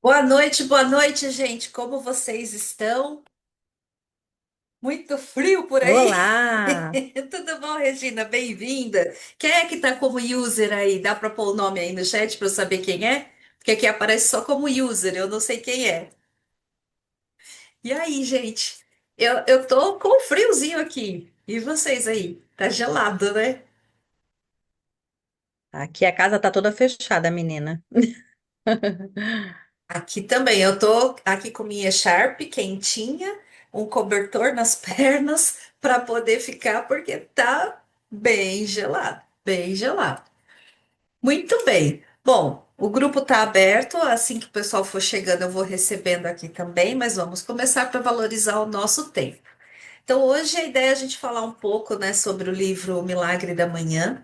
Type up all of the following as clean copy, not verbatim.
Boa noite, gente. Como vocês estão? Muito frio por aí? Olá! Tudo bom, Regina? Bem-vinda. Quem é que tá como user aí? Dá para pôr o nome aí no chat para eu saber quem é? Porque aqui aparece só como user, eu não sei quem é. E aí, gente? Eu tô com um friozinho aqui. E vocês aí? Tá gelado, né? Aqui a casa tá toda fechada, menina. Aqui também. Eu tô aqui com minha Sharp quentinha, um cobertor nas pernas para poder ficar, porque tá bem gelado, bem gelado. Muito bem. Bom, o grupo está aberto. Assim que o pessoal for chegando, eu vou recebendo aqui também, mas vamos começar para valorizar o nosso tempo. Então, hoje a ideia é a gente falar um pouco, né, sobre o livro O Milagre da Manhã.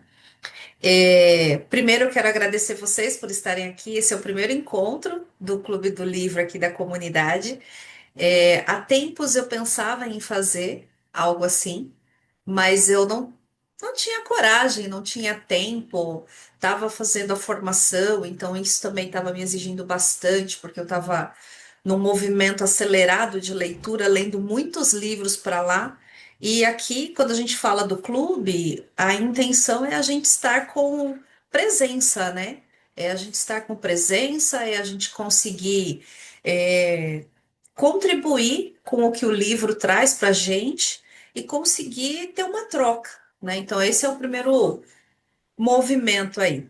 Primeiro, eu quero agradecer vocês por estarem aqui. Esse é o primeiro encontro do Clube do Livro aqui da comunidade. Há tempos eu pensava em fazer algo assim, mas eu não tinha coragem, não tinha tempo, estava fazendo a formação, então isso também estava me exigindo bastante, porque eu estava num movimento acelerado de leitura, lendo muitos livros para lá. E aqui, quando a gente fala do clube, a intenção é a gente estar com presença, né? É a gente estar com presença, é a gente conseguir. é, Contribuir com o que o livro traz para a gente e conseguir ter uma troca, né? Então, esse é o primeiro movimento aí.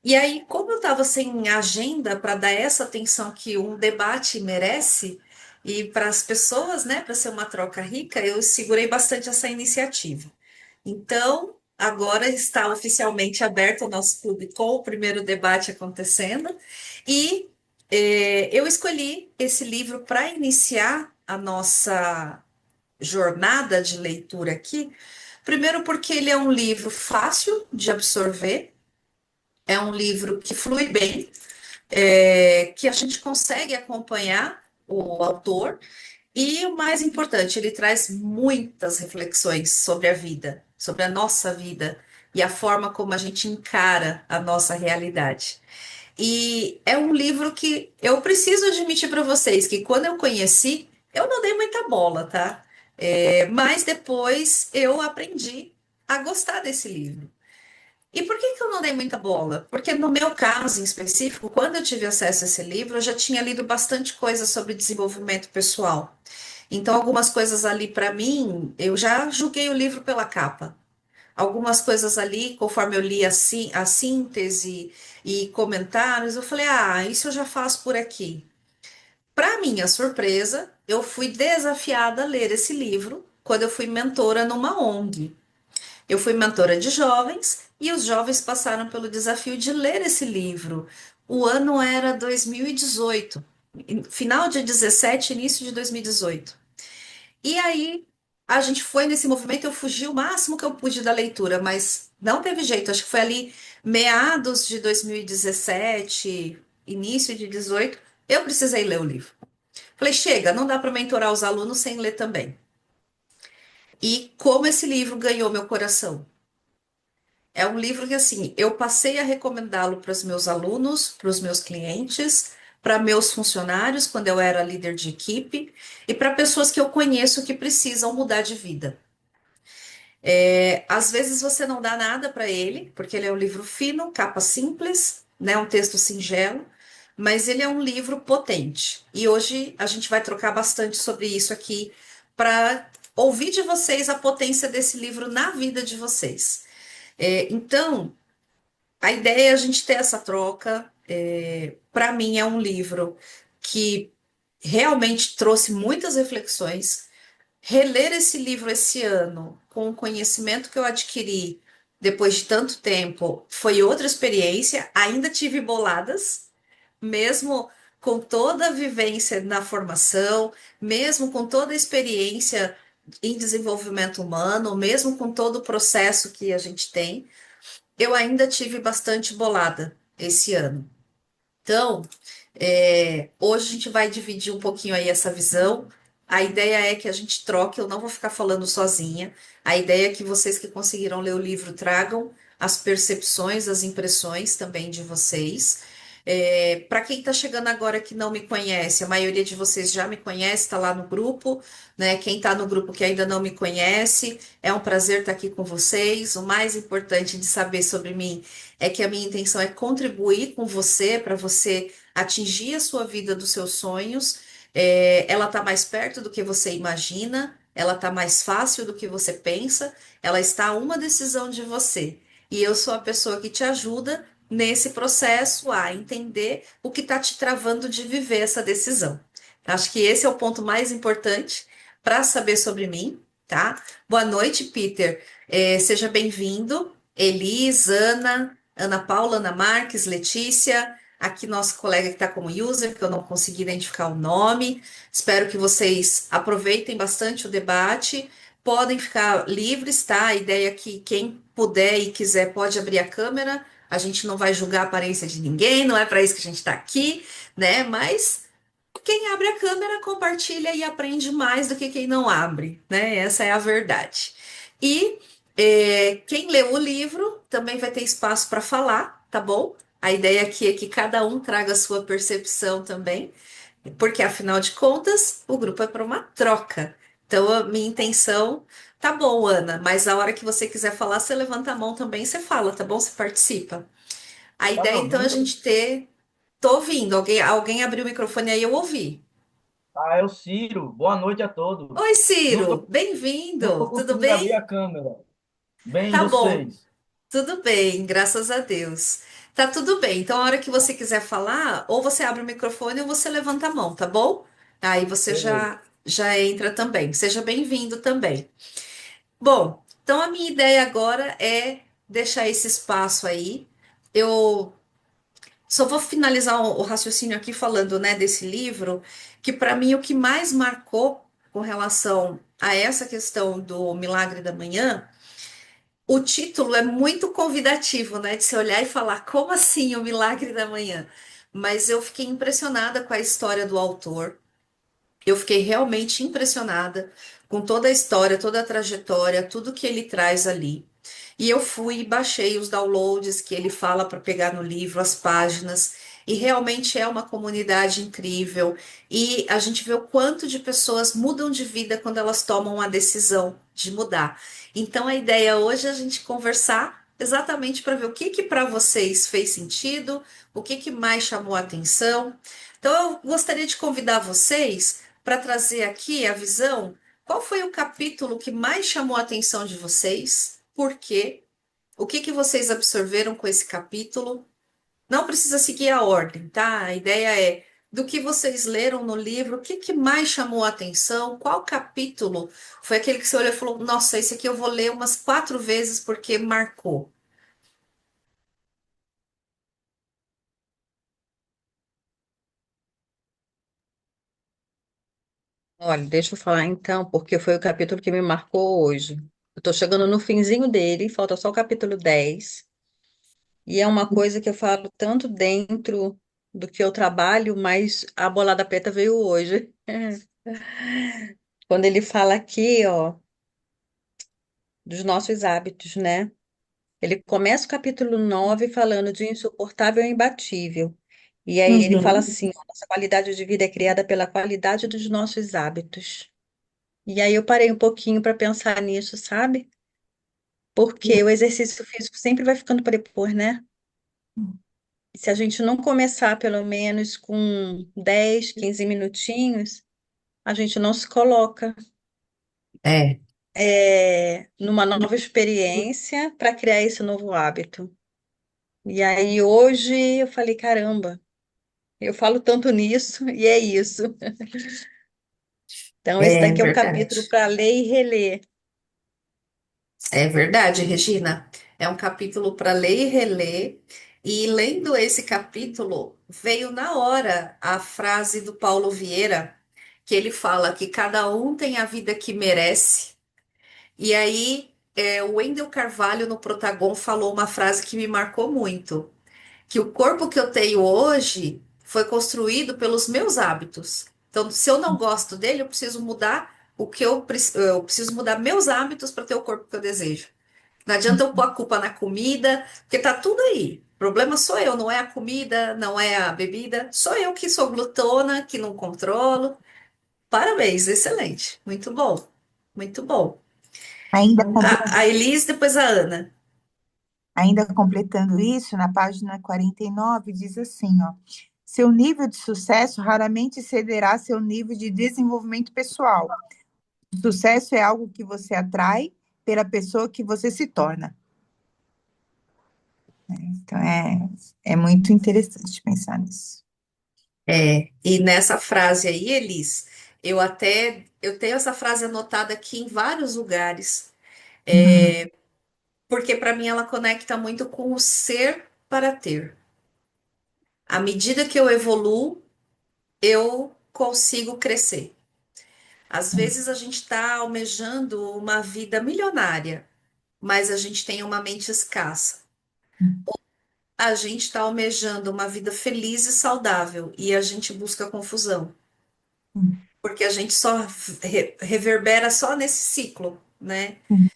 E aí, como eu estava sem agenda para dar essa atenção que um debate merece, e para as pessoas, né, para ser uma troca rica, eu segurei bastante essa iniciativa. Então, agora está oficialmente aberto o nosso clube com o primeiro debate acontecendo, e eu escolhi esse livro para iniciar a nossa jornada de leitura aqui. Primeiro, porque ele é um livro fácil de absorver, é um livro que flui bem, que a gente consegue acompanhar o autor, e o mais importante, ele traz muitas reflexões sobre a vida, sobre a nossa vida e a forma como a gente encara a nossa realidade. E é um livro que eu preciso admitir para vocês que quando eu conheci, eu não dei muita bola, tá? Mas depois eu aprendi a gostar desse livro. E por que que eu não dei muita bola? Porque no meu caso em específico, quando eu tive acesso a esse livro, eu já tinha lido bastante coisa sobre desenvolvimento pessoal. Então, algumas coisas ali para mim, eu já julguei o livro pela capa. Algumas coisas ali, conforme eu li a síntese e comentários, eu falei, ah, isso eu já faço por aqui. Para minha surpresa, eu fui desafiada a ler esse livro quando eu fui mentora numa ONG. Eu fui mentora de jovens e os jovens passaram pelo desafio de ler esse livro. O ano era 2018, final de 17, início de 2018. E aí a gente foi nesse movimento, eu fugi o máximo que eu pude da leitura, mas não teve jeito. Acho que foi ali meados de 2017, início de 18, eu precisei ler o livro. Falei, chega, não dá para mentorar os alunos sem ler também. E como esse livro ganhou meu coração. É um livro que, assim, eu passei a recomendá-lo para os meus alunos, para os meus clientes, para meus funcionários, quando eu era líder de equipe, e para pessoas que eu conheço que precisam mudar de vida. Às vezes você não dá nada para ele, porque ele é um livro fino, capa simples, né, um texto singelo, mas ele é um livro potente. E hoje a gente vai trocar bastante sobre isso aqui para ouvir de vocês a potência desse livro na vida de vocês. Então, a ideia é a gente ter essa troca. Para mim, é um livro que realmente trouxe muitas reflexões. Reler esse livro esse ano, com o conhecimento que eu adquiri depois de tanto tempo, foi outra experiência. Ainda tive boladas, mesmo com toda a vivência na formação, mesmo com toda a experiência em desenvolvimento humano, mesmo com todo o processo que a gente tem, eu ainda tive bastante bolada esse ano. Então, hoje a gente vai dividir um pouquinho aí essa visão. A ideia é que a gente troque, eu não vou ficar falando sozinha. A ideia é que vocês que conseguiram ler o livro tragam as percepções, as impressões também de vocês. Para quem está chegando agora que não me conhece, a maioria de vocês já me conhece, está lá no grupo, né? Quem está no grupo que ainda não me conhece, é um prazer estar aqui com vocês. O mais importante de saber sobre mim é que a minha intenção é contribuir com você para você atingir a sua vida dos seus sonhos. Ela está mais perto do que você imagina, ela está mais fácil do que você pensa, ela está a uma decisão de você. E eu sou a pessoa que te ajuda nesse processo a entender o que está te travando de viver essa decisão. Acho que esse é o ponto mais importante para saber sobre mim, tá? Boa noite, Peter. Seja bem-vindo. Elis, Ana, Ana Paula, Ana Marques, Letícia, aqui nosso colega que está como user, que eu não consegui identificar o nome. Espero que vocês aproveitem bastante o debate. Podem ficar livres, tá? A ideia é que quem puder e quiser pode abrir a câmera. A gente não vai julgar a aparência de ninguém, não é para isso que a gente está aqui, né? Mas quem abre a câmera compartilha e aprende mais do que quem não abre, né? Essa é a verdade. E quem leu o livro também vai ter espaço para falar, tá bom? A ideia aqui é que cada um traga a sua percepção também, porque afinal de contas, o grupo é para uma troca. Então, a minha intenção, tá bom, Ana, mas a hora que você quiser falar, você levanta a mão também, você fala, tá bom? Você participa. A Tá me ideia, então, é a ouvindo? gente ter. Tô ouvindo, alguém abriu o microfone aí, eu ouvi. Ah, é o Ciro. Boa noite a todos. Oi, Não Ciro, tô, não bem-vindo, tô tudo conseguindo abrir a bem? câmera. Bem, Tá bom, vocês? tudo bem, graças a Deus. Tá tudo bem, então a hora que você quiser falar, ou você abre o microfone ou você levanta a mão, tá bom? Aí você Beleza. já entra também. Seja bem-vindo também. Bom, então a minha ideia agora é deixar esse espaço aí. Eu só vou finalizar o raciocínio aqui falando, né, desse livro, que para mim o que mais marcou com relação a essa questão do Milagre da Manhã, o título é muito convidativo, né, de se olhar e falar, como assim o Milagre da Manhã? Mas eu fiquei impressionada com a história do autor. Eu fiquei realmente impressionada com toda a história, toda a trajetória, tudo que ele traz ali. E eu fui e baixei os downloads que ele fala para pegar no livro, as páginas, e realmente é uma comunidade incrível. E a gente vê o quanto de pessoas mudam de vida quando elas tomam a decisão de mudar. Então a ideia hoje é a gente conversar exatamente para ver o que para vocês fez sentido, o que mais chamou a atenção. Então eu gostaria de convidar vocês para trazer aqui a visão. Qual foi o capítulo que mais chamou a atenção de vocês? Por quê? O que vocês absorveram com esse capítulo? Não precisa seguir a ordem, tá? A ideia é do que vocês leram no livro, o que mais chamou a atenção? Qual capítulo foi aquele que você olhou e falou: Nossa, esse aqui eu vou ler umas 4 vezes porque marcou. Olha, deixa eu falar então, porque foi o capítulo que me marcou hoje. Eu tô chegando no finzinho dele, falta só o capítulo 10. E é uma coisa que eu falo tanto dentro do que eu trabalho, mas a bolada preta veio hoje. Quando ele fala aqui, ó, dos nossos hábitos, né? Ele começa o capítulo 9 falando de insuportável e imbatível. E aí ele fala Uhum. assim, ó, nossa qualidade de vida é criada pela qualidade dos nossos hábitos. E aí eu parei um pouquinho para pensar nisso, sabe? Porque o exercício físico sempre vai ficando para depois, né? E se a gente não começar pelo menos com 10, 15 minutinhos, a gente não se coloca É, numa nova experiência para criar esse novo hábito. E aí hoje eu falei, caramba, eu falo tanto nisso e é isso. Então esse é daqui é um capítulo verdade. para ler e reler. É verdade, Regina. É um capítulo para ler e reler. E lendo esse capítulo, veio na hora a frase do Paulo Vieira, que ele fala que cada um tem a vida que merece. E aí, o Wendel Carvalho, no Protagon, falou uma frase que me marcou muito, que o corpo que eu tenho hoje foi construído pelos meus hábitos. Então, se eu não gosto dele, eu preciso mudar eu preciso mudar meus hábitos para ter o corpo que eu desejo. Não adianta eu pôr a culpa na comida, porque tá tudo aí. O problema sou eu, não é a comida, não é a bebida, sou eu que sou glutona, que não controlo. Parabéns, excelente. Muito bom. Muito bom. Ainda, A Elis, depois a Ana. ainda completando isso, na página 49, diz assim, ó, seu nível de sucesso raramente excederá seu nível de desenvolvimento pessoal. O sucesso é algo que você atrai pela pessoa que você se torna. Então, é muito interessante pensar nisso. E nessa frase aí, Elis, eu tenho essa frase anotada aqui em vários lugares, Uhum, porque para mim ela conecta muito com o ser para ter. À medida que eu evoluo, eu consigo crescer. Às vezes a gente está almejando uma vida milionária, mas a gente tem uma mente escassa. A gente está almejando uma vida feliz e saudável e a gente busca confusão, uhum, porque a gente só reverbera só nesse ciclo, né? uhum,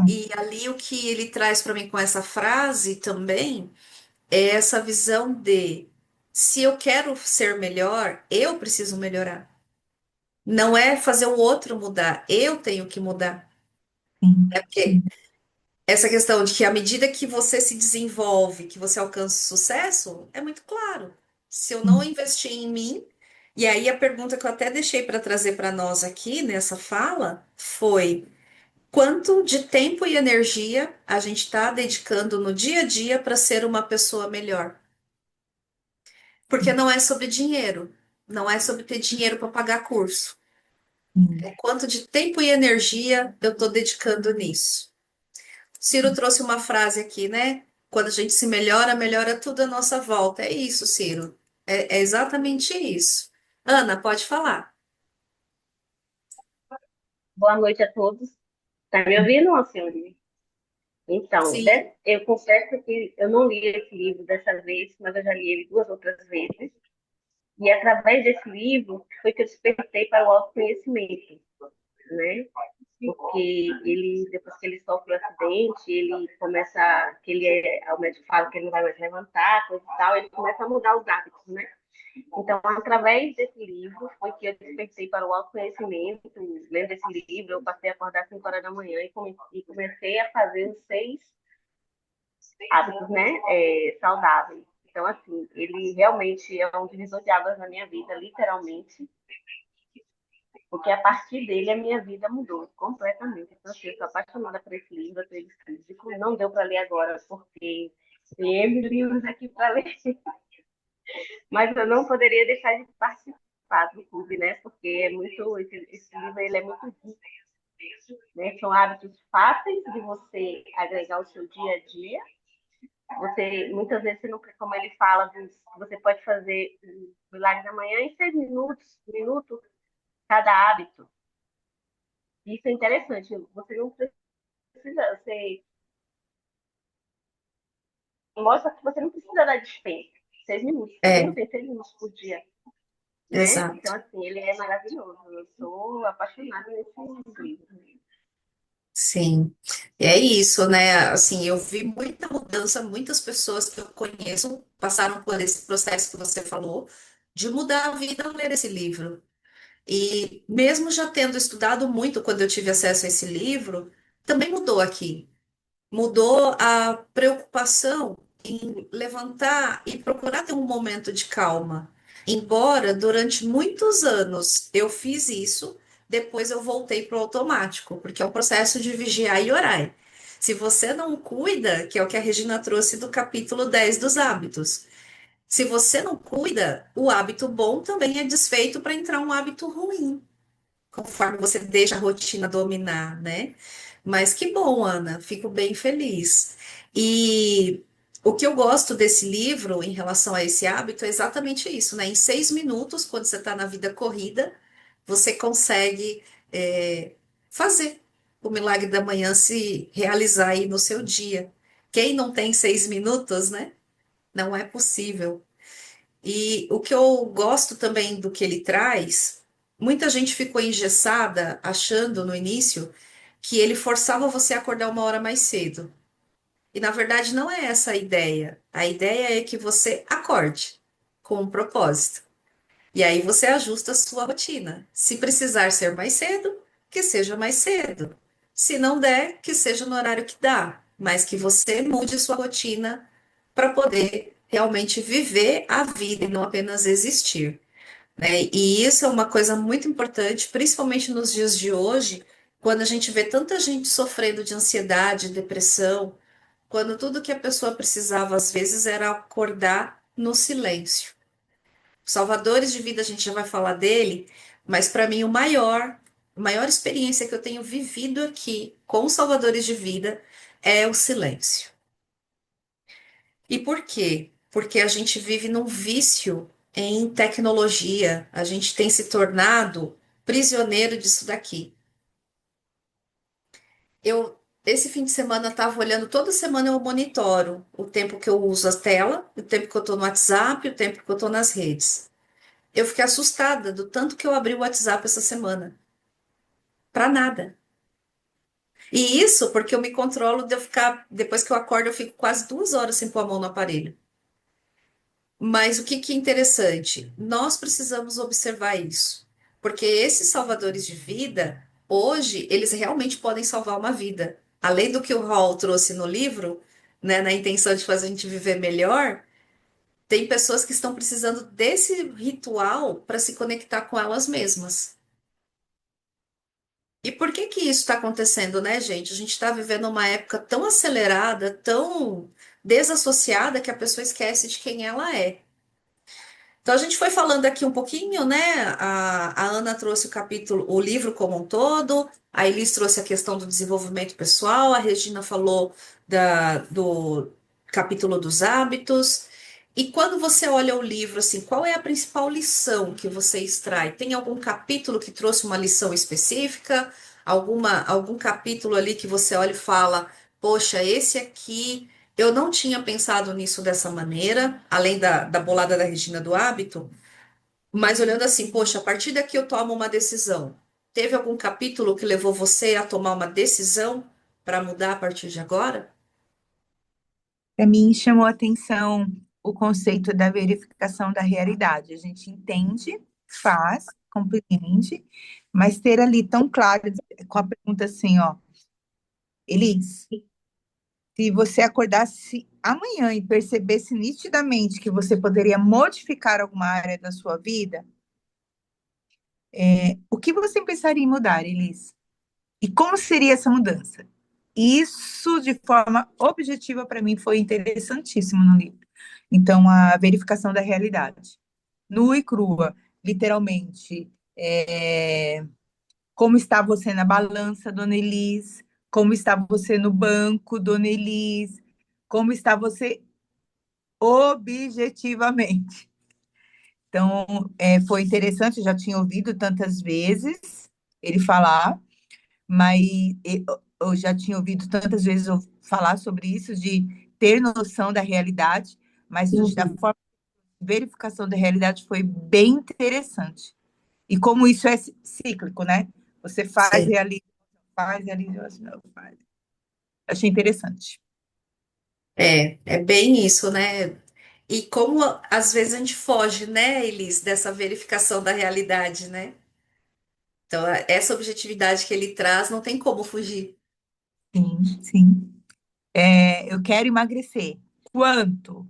E ali o que ele traz para mim com essa frase também é essa visão de se eu quero ser melhor, eu preciso melhorar. Não é fazer o outro mudar, eu tenho que mudar. sim, É porque essa questão de que à medida que você se desenvolve, que você alcança o sucesso, é muito claro. Se eu não sim, investir em mim, e aí a pergunta que eu até deixei para trazer para nós aqui nessa fala foi: quanto de tempo e energia a gente está dedicando no dia a dia para ser uma pessoa melhor? Porque não é sobre dinheiro, não é sobre ter dinheiro para pagar curso. sim, É quanto de tempo e energia eu estou dedicando nisso. Ciro trouxe uma frase aqui, né? Quando a gente se melhora, melhora tudo à nossa volta. É isso, Ciro. É exatamente isso. Ana, pode falar. Boa noite a todos. Tá me ouvindo, Alcione? Então, Sim. eu confesso que eu não li esse livro dessa vez, mas eu já li ele duas outras vezes. E através desse livro foi que eu despertei para o autoconhecimento, né? Porque ele, depois que ele sofre o acidente, ele começa, o médico fala que ele não vai mais levantar, coisa e tal, ele começa a mudar os hábitos, né? Então, através desse livro, foi que eu despertei para o autoconhecimento. Lendo esse livro, eu passei a acordar às 5 horas da manhã e comecei a fazer os 6 hábitos, né, saudáveis. Então, assim, ele realmente é um divisor de águas na minha vida, literalmente, porque a partir dele a minha vida mudou completamente. Então, assim, eu sou apaixonada por esse livro, por esse físico. Não deu para ler agora, porque tem N livros aqui para ler. Mas eu não poderia deixar de participar do clube, né? Porque esse livro ele é muito rico, né? São hábitos fáceis de você agregar ao seu dia a dia. Você muitas vezes você não, como ele fala, você pode fazer um milagre da manhã em 6 minutos, minutos cada hábito. Isso é interessante. Você não precisa, você mostra que você não precisa dar dispensa. 6 minutos. Quem não É, tem 6 minutos por dia, né? exato. Então, assim, ele é maravilhoso. Eu sou apaixonada nesse livro. Sim. E é isso, né? Assim, eu vi muita mudança, muitas pessoas que eu conheço passaram por esse processo que você falou, de mudar a vida ao ler esse livro. E mesmo já tendo estudado muito quando eu tive acesso a esse livro, também mudou aqui. Mudou a preocupação em levantar e procurar ter um momento de calma. Embora durante muitos anos eu fiz isso, depois eu voltei para o automático, porque é um processo de vigiar e orar. Se você não cuida, que é o que a Regina trouxe do capítulo 10 dos hábitos, se você não cuida, o hábito bom também é desfeito para entrar um hábito ruim conforme você deixa a rotina dominar, né? Mas que bom, Ana, fico bem feliz. E o que eu gosto desse livro em relação a esse hábito é exatamente isso, né? Em 6 minutos, quando você está na vida corrida, você consegue fazer o milagre da manhã se realizar aí no seu dia. Quem não tem 6 minutos, né? Não é possível. E o que eu gosto também do que ele traz, muita gente ficou engessada achando no início que ele forçava você a acordar uma hora mais cedo. E na verdade não é essa a ideia. A ideia é que você acorde com um propósito. E aí você ajusta a sua rotina. Se precisar ser mais cedo, que seja mais cedo. Se não der, que seja no horário que dá, mas que você mude sua rotina para poder realmente viver a vida e não apenas existir, né? E isso é uma coisa muito importante, principalmente nos dias de hoje, quando a gente vê tanta gente sofrendo de ansiedade, depressão, quando tudo que a pessoa precisava às vezes era acordar no silêncio. Salvadores de vida, a gente já vai falar dele, mas para mim a maior experiência que eu tenho vivido aqui com os salvadores de vida é o silêncio. E por quê? Porque a gente vive num vício em tecnologia, a gente tem se tornado prisioneiro disso daqui. Esse fim de semana, eu estava olhando, toda semana eu monitoro o tempo que eu uso a tela, o tempo que eu estou no WhatsApp, o tempo que eu estou nas redes. Eu fiquei assustada do tanto que eu abri o WhatsApp essa semana. Pra nada. E isso porque eu me controlo de eu ficar, depois que eu acordo, eu fico quase 2 horas sem pôr a mão no aparelho. Mas o que que é interessante? Nós precisamos observar isso. Porque esses salvadores de vida, hoje, eles realmente podem salvar uma vida. Além do que o Hall trouxe no livro, né, na intenção de fazer a gente viver melhor, tem pessoas que estão precisando desse ritual para se conectar com elas mesmas. E por que que isso está acontecendo, né, gente? A gente está vivendo uma época tão acelerada, tão desassociada, que a pessoa esquece de quem ela é. Então a gente foi falando aqui um pouquinho, né? A Ana trouxe o capítulo, o livro como um todo, a Elis trouxe a questão do desenvolvimento pessoal, a Regina falou do capítulo dos hábitos. E quando você olha o livro, assim, qual é a principal lição que você extrai? Tem algum capítulo que trouxe uma lição específica? Algum capítulo ali que você olha e fala, poxa, esse aqui. Eu não tinha pensado nisso dessa maneira, além da bolada da Regina do hábito, mas olhando assim, poxa, a partir daqui eu tomo uma decisão. Teve algum capítulo que levou você a tomar uma decisão para mudar a partir de agora? Para mim, chamou a atenção o conceito da verificação da realidade. A gente entende, faz, compreende, mas ter ali tão claro, com a pergunta assim, ó, Elis, se você acordasse amanhã e percebesse nitidamente que você poderia modificar alguma área da sua vida, o que você pensaria em mudar, Elis? E como seria essa mudança? Isso, de forma objetiva, para mim, foi interessantíssimo no livro. Então, a verificação da realidade. Nua e crua, literalmente. Como está você na balança, dona Elis? Como está você no banco, dona Elis? Como está você objetivamente? Então, foi interessante, eu já tinha ouvido tantas vezes ele falar, mas eu já tinha ouvido tantas vezes eu falar sobre isso, de ter noção da realidade, mas da Uhum. forma de verificação da realidade foi bem interessante. E como isso é cíclico, né? Você Sim. faz, realiza, não faz. Achei interessante. É bem isso, né? E como às vezes a gente foge, né, Elis, dessa verificação da realidade, né? Então, essa objetividade que ele traz não tem como fugir. Sim, sim. Eu quero emagrecer. Quanto?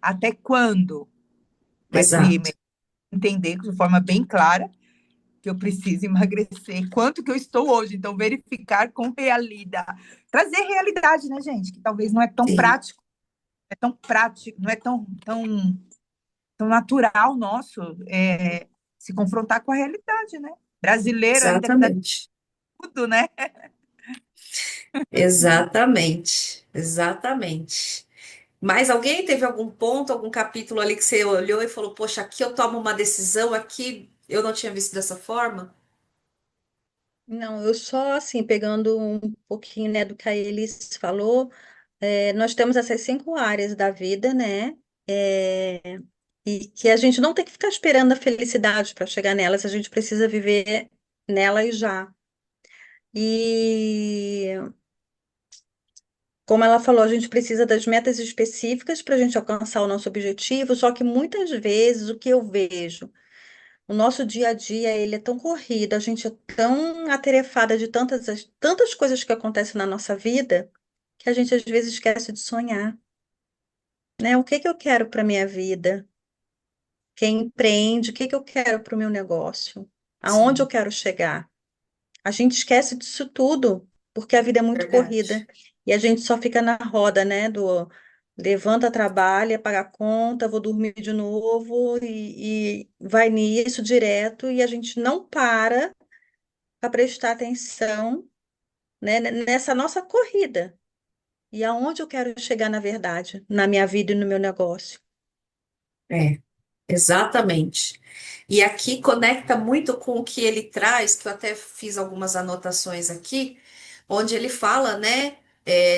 Até quando? Mas Exato. entender de forma bem clara que eu preciso emagrecer, quanto que eu estou hoje. Então, verificar com realidade. Trazer realidade, né, gente? Que talvez não é tão Sim, prático, não é tão natural nosso se confrontar com a realidade, né? Brasileiro ainda que dá exatamente. tudo, né? Exatamente. Exatamente. Mas alguém teve algum ponto, algum capítulo ali que você olhou e falou, poxa, aqui eu tomo uma decisão, aqui eu não tinha visto dessa forma? Não, eu só assim, pegando um pouquinho, né, do que a Elis falou, nós temos essas 5 áreas da vida, né? É, e que a gente não tem que ficar esperando a felicidade para chegar nelas, a gente precisa viver nelas já. E como ela falou, a gente precisa das metas específicas para a gente alcançar o nosso objetivo, só que muitas vezes o que eu vejo, o nosso dia a dia, ele é tão corrido, a gente é tão atarefada de tantas coisas que acontecem na nossa vida, que a gente às vezes esquece de sonhar, né? O que que eu quero para minha vida? Quem empreende, o que que eu quero para o meu negócio? Aonde eu Sim, quero chegar? A gente esquece disso tudo, porque a vida é muito corrida. verdade. E a gente só fica na roda, né? Do levanta, trabalha, paga a conta, vou dormir de novo e vai nisso direto. E a gente não para prestar atenção, né, nessa nossa corrida. E aonde eu quero chegar, na verdade, na minha vida e no meu negócio. É. Exatamente. E aqui conecta muito com o que ele traz, que eu até fiz algumas anotações aqui, onde ele fala, né,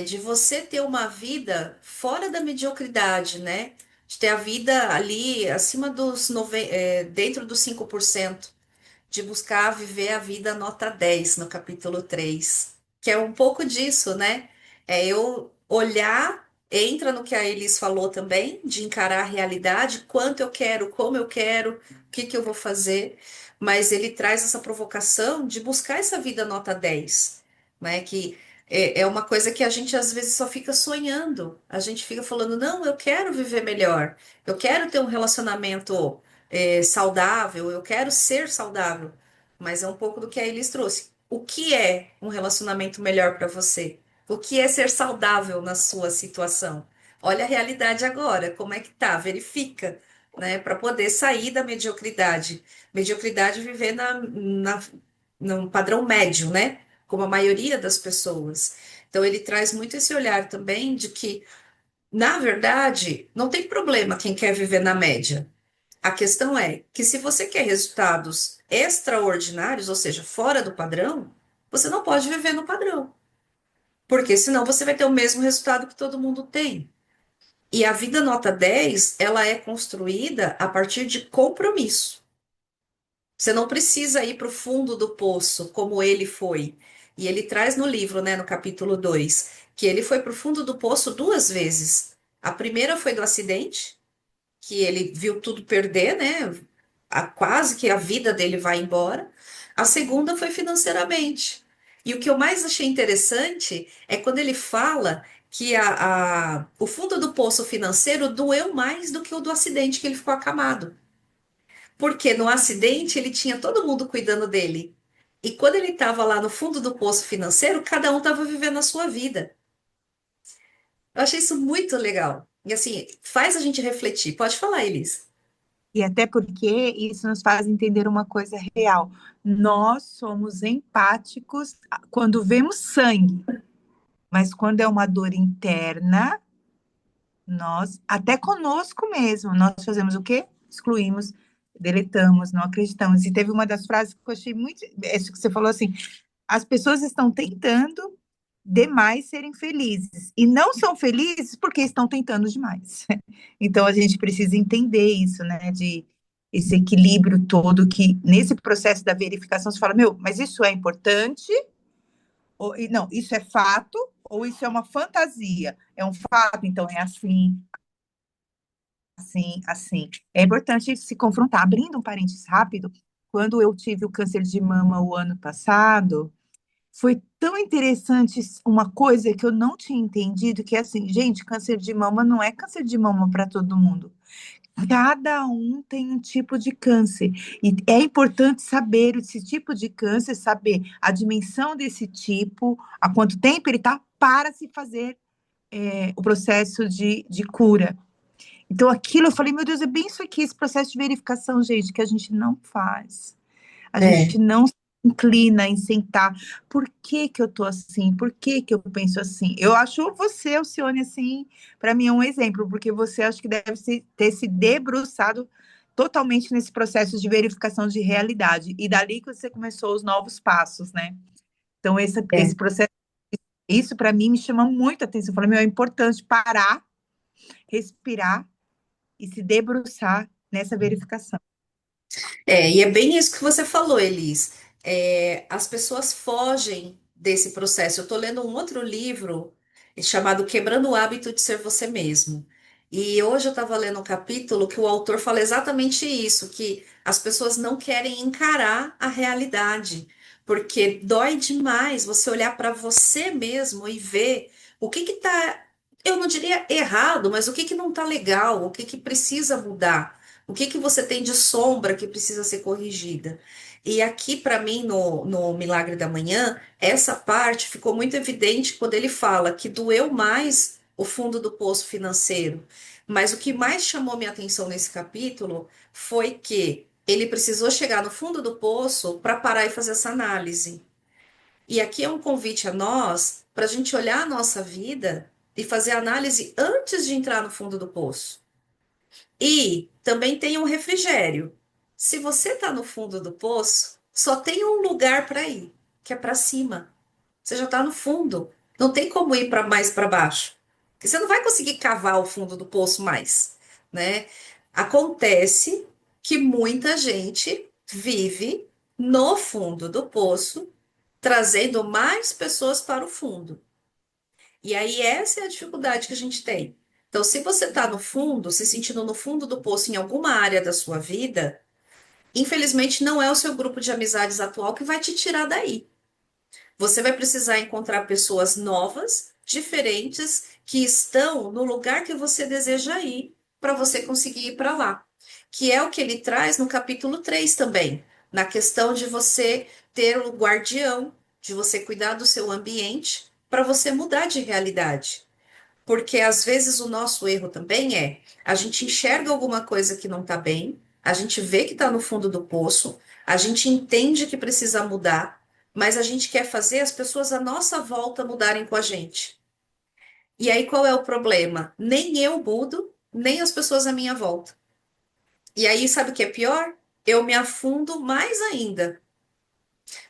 de você ter uma vida fora da mediocridade, né? De ter a vida ali acima dentro dos 5%, de buscar viver a vida nota 10 no capítulo 3, que é um pouco disso, né? É eu olhar, entra no que a Elis falou também, de encarar a realidade, quanto eu quero, como eu quero, o que que eu vou fazer, mas ele traz essa provocação de buscar essa vida nota 10, né? Que é uma coisa que a gente às vezes só fica sonhando, a gente fica falando, não, eu quero viver melhor, eu quero ter um relacionamento saudável, eu quero ser saudável, mas é um pouco do que a Elis trouxe. O que é um relacionamento melhor para você? O que é ser saudável na sua situação? Olha a realidade agora, como é que tá? Verifica, né, para poder sair da mediocridade. Mediocridade é viver num padrão médio, né? Como a maioria das pessoas. Então ele traz muito esse olhar também de que, na verdade, não tem problema quem quer viver na média. A questão é que se você quer resultados extraordinários, ou seja, fora do padrão, você não pode viver no padrão, porque senão você vai ter o mesmo resultado que todo mundo tem. E a vida nota 10, ela é construída a partir de compromisso. Você não precisa ir para o fundo do poço como ele foi. E ele traz no livro, né, no capítulo 2, que ele foi para o fundo do poço duas vezes. A primeira foi do acidente, que ele viu tudo perder, né? Quase que a vida dele vai embora. A segunda foi financeiramente. E o que eu mais achei interessante é quando ele fala que o fundo do poço financeiro doeu mais do que o do acidente que ele ficou acamado. Porque no acidente ele tinha todo mundo cuidando dele. E quando ele estava lá no fundo do poço financeiro, cada um estava vivendo a sua vida. Eu achei isso muito legal. E assim, faz a gente refletir. Pode falar, Elis. E até porque isso nos faz entender uma coisa real. Nós somos empáticos quando vemos sangue, mas quando é uma dor interna, nós, até conosco mesmo, nós fazemos o quê? Excluímos, deletamos, não acreditamos. E teve uma das frases que eu achei muito, isso que você falou assim, as pessoas estão tentando demais serem felizes e não são felizes porque estão tentando demais. Então a gente precisa entender isso, né, de esse equilíbrio todo que nesse processo da verificação você fala, meu, mas isso é importante? Ou, e não, isso é fato ou isso é uma fantasia? É um fato, então é assim, assim, assim. É importante se confrontar. Abrindo um parênteses rápido, quando eu tive o câncer de mama o ano passado, foi tão interessante uma coisa que eu não tinha entendido, que é assim, gente, câncer de mama não é câncer de mama para todo mundo. Cada um tem um tipo de câncer. E é importante saber esse tipo de câncer, saber a dimensão desse tipo, há quanto tempo ele está, para se fazer o processo de cura. Então, aquilo eu falei, meu Deus, é bem isso aqui, esse processo de verificação, gente, que a gente não faz. A É, gente não se inclina em sentar. Por que que eu tô assim? Por que que eu penso assim? Eu acho você, Alcione, assim, para mim é um exemplo, porque você acho que deve ter se debruçado totalmente nesse processo de verificação de realidade. E dali que você começou os novos passos, né? Então, esse é. processo, isso para mim me chama muito a atenção. Eu falei, meu, é importante parar, respirar e se debruçar nessa verificação. E é bem isso que você falou, Elis. As pessoas fogem desse processo. Eu estou lendo um outro livro chamado Quebrando o Hábito de Ser Você Mesmo. E hoje eu estava lendo um capítulo que o autor fala exatamente isso, que as pessoas não querem encarar a realidade, porque dói demais você olhar para você mesmo e ver o que está, eu não diria errado, mas o que não está legal, o que precisa mudar, o que você tem de sombra que precisa ser corrigida. E aqui, para mim, no Milagre da Manhã, essa parte ficou muito evidente quando ele fala que doeu mais o fundo do poço financeiro. Mas o que mais chamou minha atenção nesse capítulo foi que ele precisou chegar no fundo do poço para parar e fazer essa análise. E aqui é um convite a nós para a gente olhar a nossa vida e fazer análise antes de entrar no fundo do poço. E também tem um refrigério. Se você está no fundo do poço, só tem um lugar para ir, que é para cima. Você já está no fundo. Não tem como ir para mais para baixo. Porque você não vai conseguir cavar o fundo do poço mais, né? Acontece que muita gente vive no fundo do poço, trazendo mais pessoas para o fundo. E aí essa é a dificuldade que a gente tem. Então, se você está no fundo, se sentindo no fundo do poço em alguma área da sua vida, infelizmente não é o seu grupo de amizades atual que vai te tirar daí. Você vai precisar encontrar pessoas novas, diferentes, que estão no lugar que você deseja ir, para você conseguir ir para lá. Que é o que ele traz no capítulo 3 também, na questão de você ter o guardião, de você cuidar do seu ambiente, para você mudar de realidade. Porque às vezes o nosso erro também é a gente enxerga alguma coisa que não está bem, a gente vê que está no fundo do poço, a gente entende que precisa mudar, mas a gente quer fazer as pessoas à nossa volta mudarem com a gente. E aí qual é o problema? Nem eu mudo, nem as pessoas à minha volta. E aí sabe o que é pior? Eu me afundo mais ainda.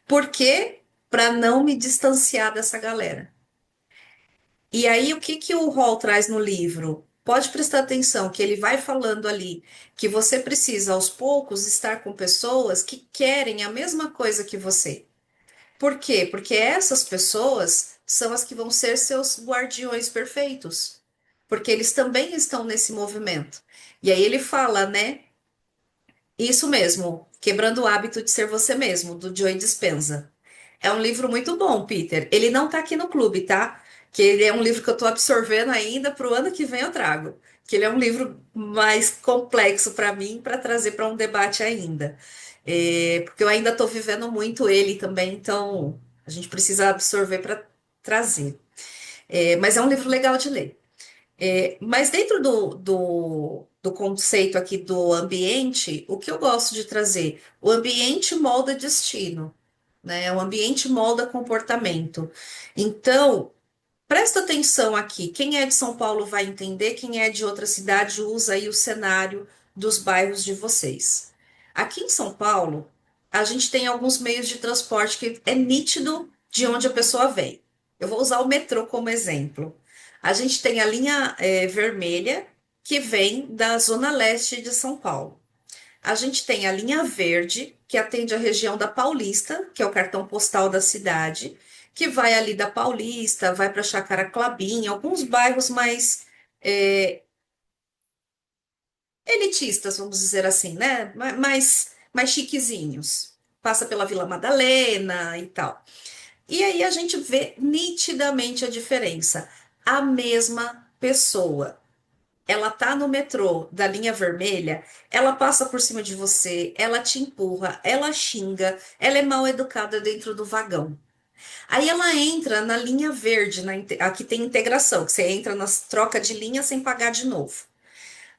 Por quê? Para não me distanciar dessa galera. E aí, o que que o Hall traz no livro? Pode prestar atenção que ele vai falando ali que você precisa, aos poucos, estar com pessoas que querem a mesma coisa que você. Por quê? Porque essas pessoas são as que vão ser seus guardiões perfeitos. Porque eles também estão nesse movimento. E aí ele fala, né? Isso mesmo, Quebrando o Hábito de Ser Você Mesmo, do Joe Dispenza. É um livro muito bom, Peter. Ele não tá aqui no clube, tá? Que ele é um livro que eu tô absorvendo ainda para o ano que vem eu trago. Que ele é um livro mais complexo para mim, para trazer para um debate ainda. Porque eu ainda estou vivendo muito ele também, então a gente precisa absorver para trazer. Mas é um livro legal de ler. Mas dentro do conceito aqui do ambiente, o que eu gosto de trazer? O ambiente molda destino, né? O ambiente molda comportamento. Então, presta atenção aqui. Quem é de São Paulo vai entender, quem é de outra cidade usa aí o cenário dos bairros de vocês. Aqui em São Paulo, a gente tem alguns meios de transporte que é nítido de onde a pessoa vem. Eu vou usar o metrô como exemplo. A gente tem a linha vermelha, que vem da zona leste de São Paulo. A gente tem a linha verde, que atende a região da Paulista, que é o cartão postal da cidade, que vai ali da Paulista, vai para Chácara Clabim, alguns bairros mais é, elitistas, vamos dizer assim, né? Mais chiquezinhos. Passa pela Vila Madalena e tal. E aí a gente vê nitidamente a diferença. A mesma pessoa. Ela tá no metrô da linha vermelha, ela passa por cima de você, ela te empurra, ela xinga, ela é mal educada dentro do vagão. Aí ela entra na linha verde, aqui tem integração, que você entra nas troca de linha sem pagar de novo.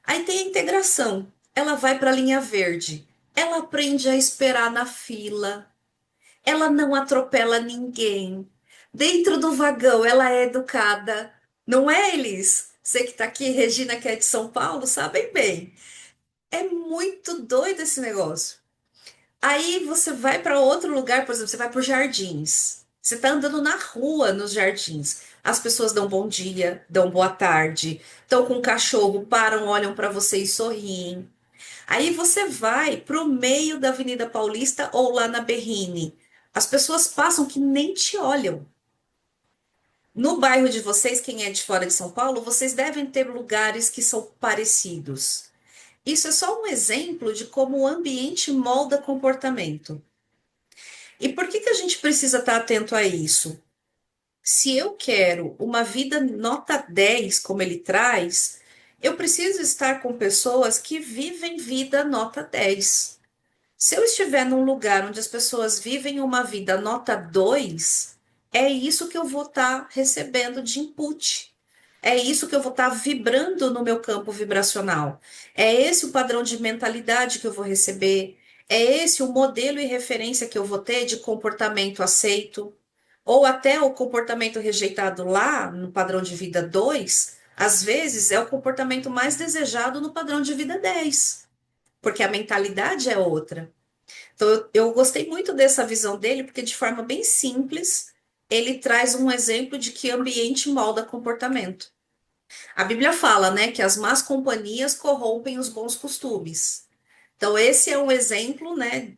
Aí tem a integração, ela vai para a linha verde, ela aprende a esperar na fila, ela não atropela ninguém. Dentro do vagão, ela é educada. Não é, Elis? Você que está aqui, Regina, que é de São Paulo, sabem bem. É muito doido esse negócio. Aí você vai para outro lugar, por exemplo, você vai para os jardins. Você está andando na rua nos jardins. As pessoas dão bom dia, dão boa tarde, estão com o cachorro, param, olham para você e sorriem. Aí você vai para o meio da Avenida Paulista ou lá na Berrine. As pessoas passam que nem te olham. No bairro de vocês, quem é de fora de São Paulo, vocês devem ter lugares que são parecidos. Isso é só um exemplo de como o ambiente molda comportamento. E por que que a gente precisa estar atento a isso? Se eu quero uma vida nota 10, como ele traz, eu preciso estar com pessoas que vivem vida nota 10. Se eu estiver num lugar onde as pessoas vivem uma vida nota 2, é isso que eu vou estar recebendo de input. É isso que eu vou estar vibrando no meu campo vibracional. É esse o padrão de mentalidade que eu vou receber. É esse o modelo e referência que eu vou ter de comportamento aceito. Ou até o comportamento rejeitado lá no padrão de vida 2, às vezes é o comportamento mais desejado no padrão de vida 10, porque a mentalidade é outra. Então, eu gostei muito dessa visão dele, porque de forma bem simples, ele traz um exemplo de que ambiente molda comportamento. A Bíblia fala, né, que as más companhias corrompem os bons costumes. Então, esse é um exemplo, né?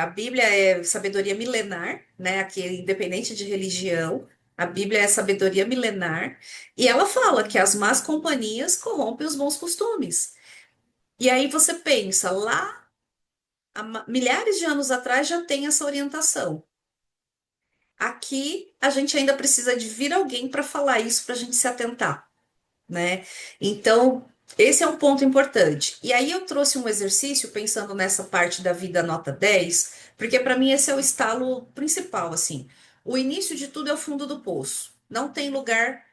A Bíblia é sabedoria milenar, né? Aqui, independente de religião, a Bíblia é sabedoria milenar, e ela fala que as más companhias corrompem os bons costumes. E aí você pensa, lá há milhares de anos atrás já tem essa orientação. Aqui a gente ainda precisa de vir alguém para falar isso para a gente se atentar, né? Então, esse é um ponto importante. E aí eu trouxe um exercício pensando nessa parte da vida nota 10, porque para mim esse é o estalo principal, assim. O início de tudo é o fundo do poço. Não tem lugar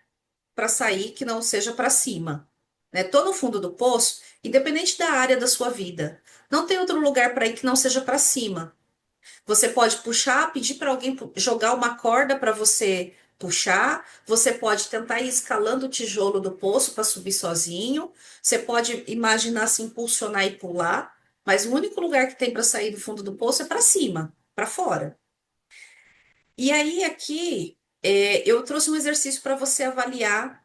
para sair que não seja para cima, né? Tô no fundo do poço, independente da área da sua vida. Não tem outro lugar para ir que não seja para cima. Você pode puxar, pedir para alguém jogar uma corda para você puxar. Você pode tentar ir escalando o tijolo do poço para subir sozinho. Você pode imaginar se impulsionar e pular. Mas o único lugar que tem para sair do fundo do poço é para cima, para fora. E aí aqui eu trouxe um exercício para você avaliar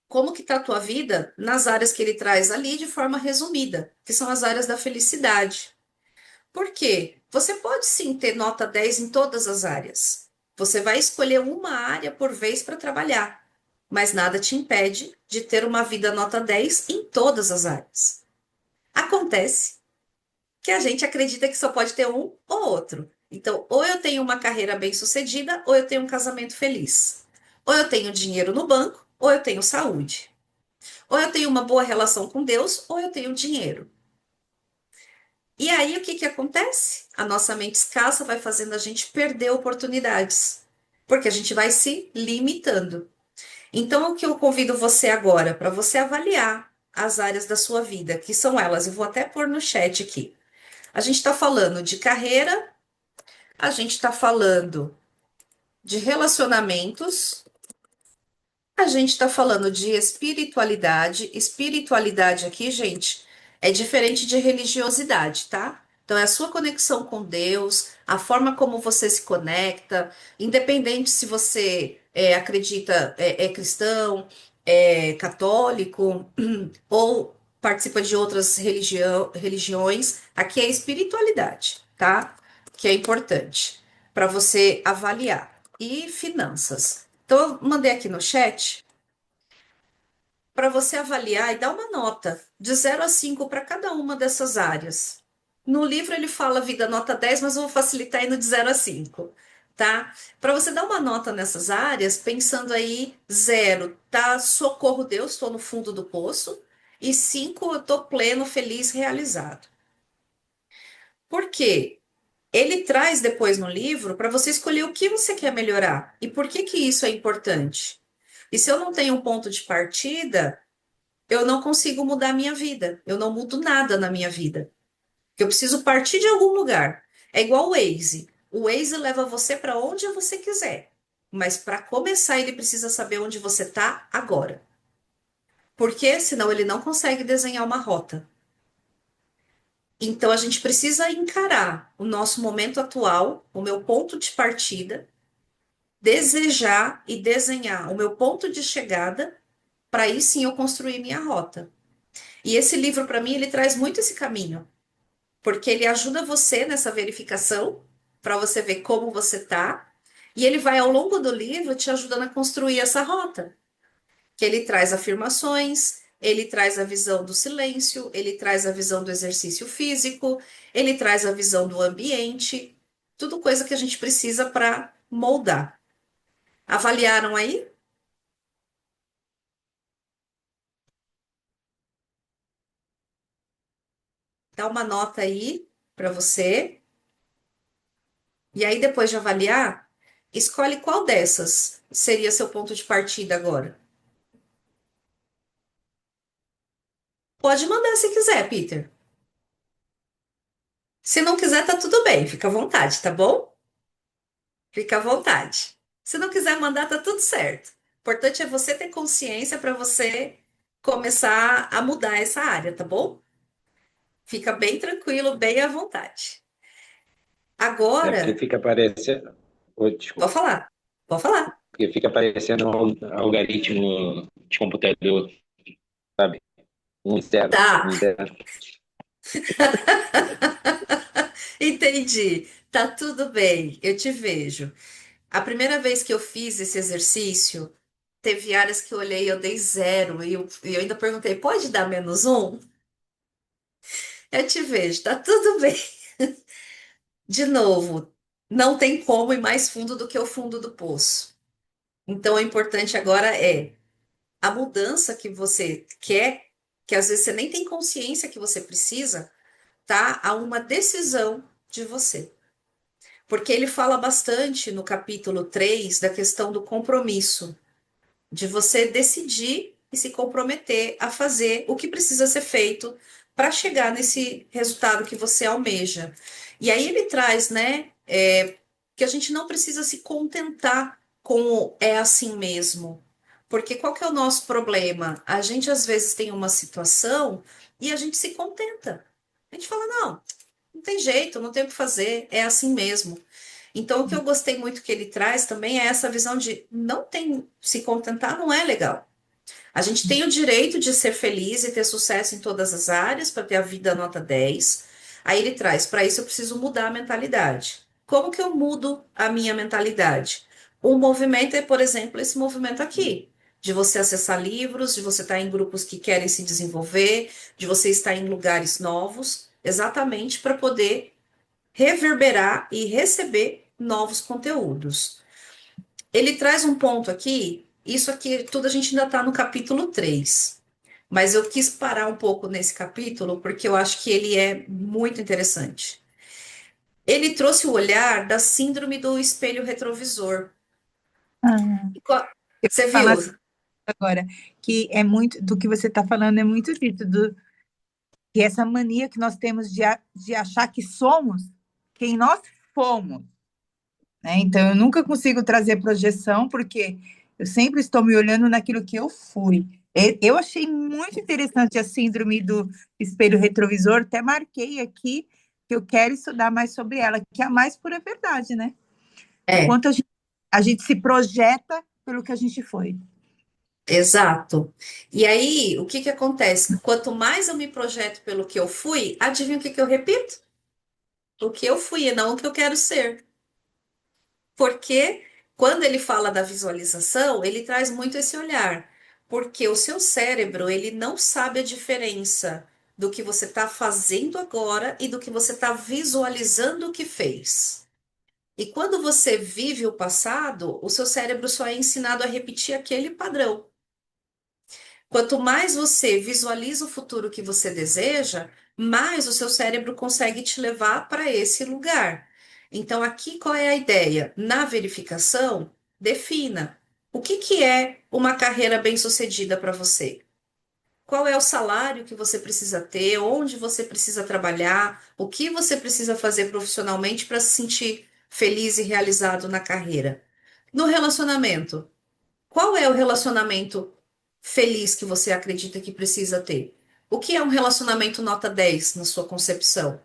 como que está a tua vida nas áreas que ele traz ali de forma resumida, que são as áreas da felicidade. Por quê? Você pode sim ter nota 10 em todas as áreas. Você vai escolher uma área por vez para trabalhar, mas nada te impede de ter uma vida nota 10 em todas as áreas. Acontece que a gente acredita que só pode ter um ou outro. Então, ou eu tenho uma carreira bem-sucedida, ou eu tenho um casamento feliz. Ou eu tenho dinheiro no banco, ou eu tenho saúde. Ou eu tenho uma boa relação com Deus, ou eu tenho dinheiro. E aí, o que que acontece? A nossa mente escassa vai fazendo a gente perder oportunidades, porque a gente vai se limitando. Então, o que eu convido você agora, para você avaliar as áreas da sua vida, que são elas, eu vou até pôr no chat aqui. A gente está falando de carreira, a gente está falando de relacionamentos, a gente está falando de espiritualidade. Espiritualidade aqui, gente, é diferente de religiosidade, tá? Então, é a sua conexão com Deus, a forma como você se conecta, independente se você acredita, é cristão, é católico ou participa de outras religiões, aqui é espiritualidade, tá? Que é importante para você avaliar. E finanças. Então, eu mandei aqui no chat para você avaliar e dar uma nota de 0 a 5 para cada uma dessas áreas. No livro ele fala vida nota 10, mas eu vou facilitar indo de 0 a 5, tá? Para você dar uma nota nessas áreas, pensando aí, 0, tá? Socorro Deus, estou no fundo do poço. E 5, eu estou pleno, feliz, realizado. Por quê? Ele traz depois no livro para você escolher o que você quer melhorar e por que que isso é importante. E se eu não tenho um ponto de partida, eu não consigo mudar a minha vida. Eu não mudo nada na minha vida. Eu preciso partir de algum lugar. É igual o Waze. O Waze leva você para onde você quiser. Mas para começar, ele precisa saber onde você está agora. Porque senão ele não consegue desenhar uma rota. Então a gente precisa encarar o nosso momento atual, o meu ponto de partida, desejar e desenhar o meu ponto de chegada, para aí sim eu construir minha rota. E esse livro, para mim, ele traz muito esse caminho, porque ele ajuda você nessa verificação, para você ver como você tá, E ele vai, ao longo do livro, te ajudando a construir essa rota, que ele traz afirmações, ele traz a visão do silêncio, ele traz a visão do exercício físico, ele traz a visão do ambiente, tudo coisa que a gente precisa para moldar. Avaliaram aí? Dá uma nota aí para você. E aí, depois de avaliar, escolhe qual dessas seria seu ponto de partida agora. Pode mandar se quiser, Peter. Se não quiser, tá tudo bem, fica à vontade, tá bom? Fica à vontade. Se não quiser mandar, tá tudo certo. O importante é você ter consciência para você começar a mudar essa área, tá bom? Fica bem tranquilo, bem à vontade. É porque Agora, fica parecendo. Oi, pode desculpa. falar, pode falar. Porque fica parecendo um algoritmo de computador, sabe? Um zero, Tá, um zero. entendi. Tá tudo bem, eu te vejo. A primeira vez que eu fiz esse exercício, teve áreas que eu olhei e eu dei zero, e eu ainda perguntei, pode dar menos um? Eu te vejo, tá tudo bem. De novo, não tem como ir mais fundo do que o fundo do poço. Então, o importante agora é a mudança que você quer, que às vezes você nem tem consciência que você precisa, tá? A uma decisão de você. Porque ele fala bastante no capítulo 3 da questão do compromisso, de você decidir e se comprometer a fazer o que precisa ser feito para chegar nesse resultado que você almeja. E aí ele traz, né, que a gente não precisa se contentar com o é assim mesmo. Porque qual que é o nosso problema? A gente às vezes tem uma situação e a gente se contenta. A gente fala, não tem jeito, não tem o que fazer, é assim mesmo. Então, o que eu gostei muito que ele traz também é essa visão de não tem se contentar, não é legal. A gente tem o direito de ser feliz e ter sucesso em todas as áreas para ter a vida nota 10. Aí ele traz, para isso eu preciso mudar a mentalidade. Como que eu mudo a minha mentalidade? O movimento é, por exemplo, esse movimento aqui, de você acessar livros, de você estar em grupos que querem se desenvolver, de você estar em lugares novos, exatamente para poder reverberar e receber novos conteúdos. Ele traz um ponto aqui, isso aqui tudo a gente ainda está no capítulo 3, mas eu quis parar um pouco nesse capítulo porque eu acho que ele é muito interessante. Ele trouxe o olhar da síndrome do espelho retrovisor. Ah, eu Você vou falar viu? assim agora, que é muito, do que você está falando, é muito disso, que essa mania que nós temos de achar que somos quem nós fomos, né? Então, eu nunca consigo trazer projeção, porque eu sempre estou me olhando naquilo que eu fui. Eu achei muito interessante a síndrome do espelho retrovisor, até marquei aqui que eu quero estudar mais sobre ela, que é a mais pura verdade, né? O É, quanto a gente se projeta pelo que a gente foi. exato. E aí, o que que acontece? Quanto mais eu me projeto pelo que eu fui, adivinha o que que eu repito? O que eu fui e não o que eu quero ser. Porque quando ele fala da visualização, ele traz muito esse olhar, porque o seu cérebro, ele não sabe a diferença do que você está fazendo agora e do que você está visualizando que fez. E quando você vive o passado, o seu cérebro só é ensinado a repetir aquele padrão. Quanto mais você visualiza o futuro que você deseja, mais o seu cérebro consegue te levar para esse lugar. Então, aqui qual é a ideia? Na verificação, defina o que que é uma carreira bem-sucedida para você. Qual é o salário que você precisa ter, onde você precisa trabalhar, o que você precisa fazer profissionalmente para se sentir feliz e realizado na carreira. No relacionamento, qual é o relacionamento feliz que você acredita que precisa ter? O que é um relacionamento nota 10 na sua concepção?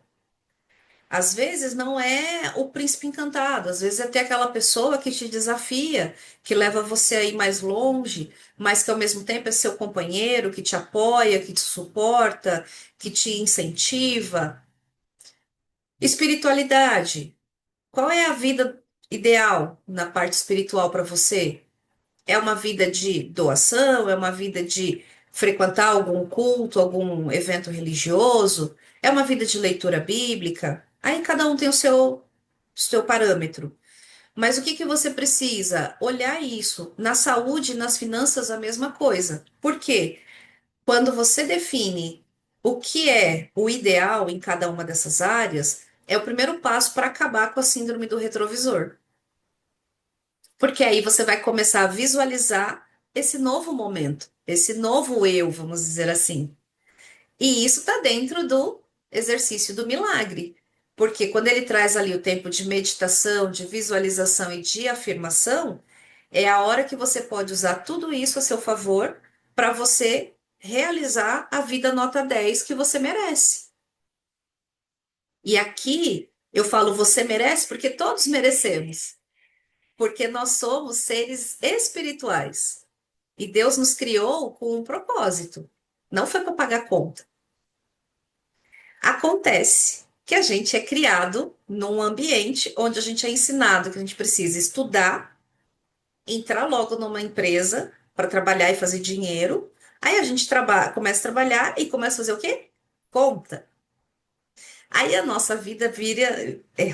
Às vezes não é o príncipe encantado, às vezes é ter aquela pessoa que te desafia, que leva você a ir mais longe, mas que ao mesmo tempo é seu companheiro, que te apoia, que te suporta, que te incentiva. Espiritualidade. Qual é a vida ideal na parte espiritual para você? É uma vida de doação? É uma vida de frequentar algum culto, algum evento religioso? É uma vida de leitura bíblica? Aí cada um tem o seu parâmetro. Mas o que que você precisa? Olhar isso. Na saúde e nas finanças, a mesma coisa. Por quê? Quando você define o que é o ideal em cada uma dessas áreas, é o primeiro passo para acabar com a síndrome do retrovisor. Porque aí você vai começar a visualizar esse novo momento, esse novo eu, vamos dizer assim. E isso está dentro do exercício do milagre. Porque quando ele traz ali o tempo de meditação, de visualização e de afirmação, é a hora que você pode usar tudo isso a seu favor para você realizar a vida nota 10 que você merece. E aqui eu falo você merece porque todos merecemos, porque nós somos seres espirituais. E Deus nos criou com um propósito. Não foi para pagar conta. Acontece que a gente é criado num ambiente onde a gente é ensinado que a gente precisa estudar, entrar logo numa empresa para trabalhar e fazer dinheiro. Aí a gente começa a trabalhar e começa a fazer o quê? Conta. Aí a nossa vida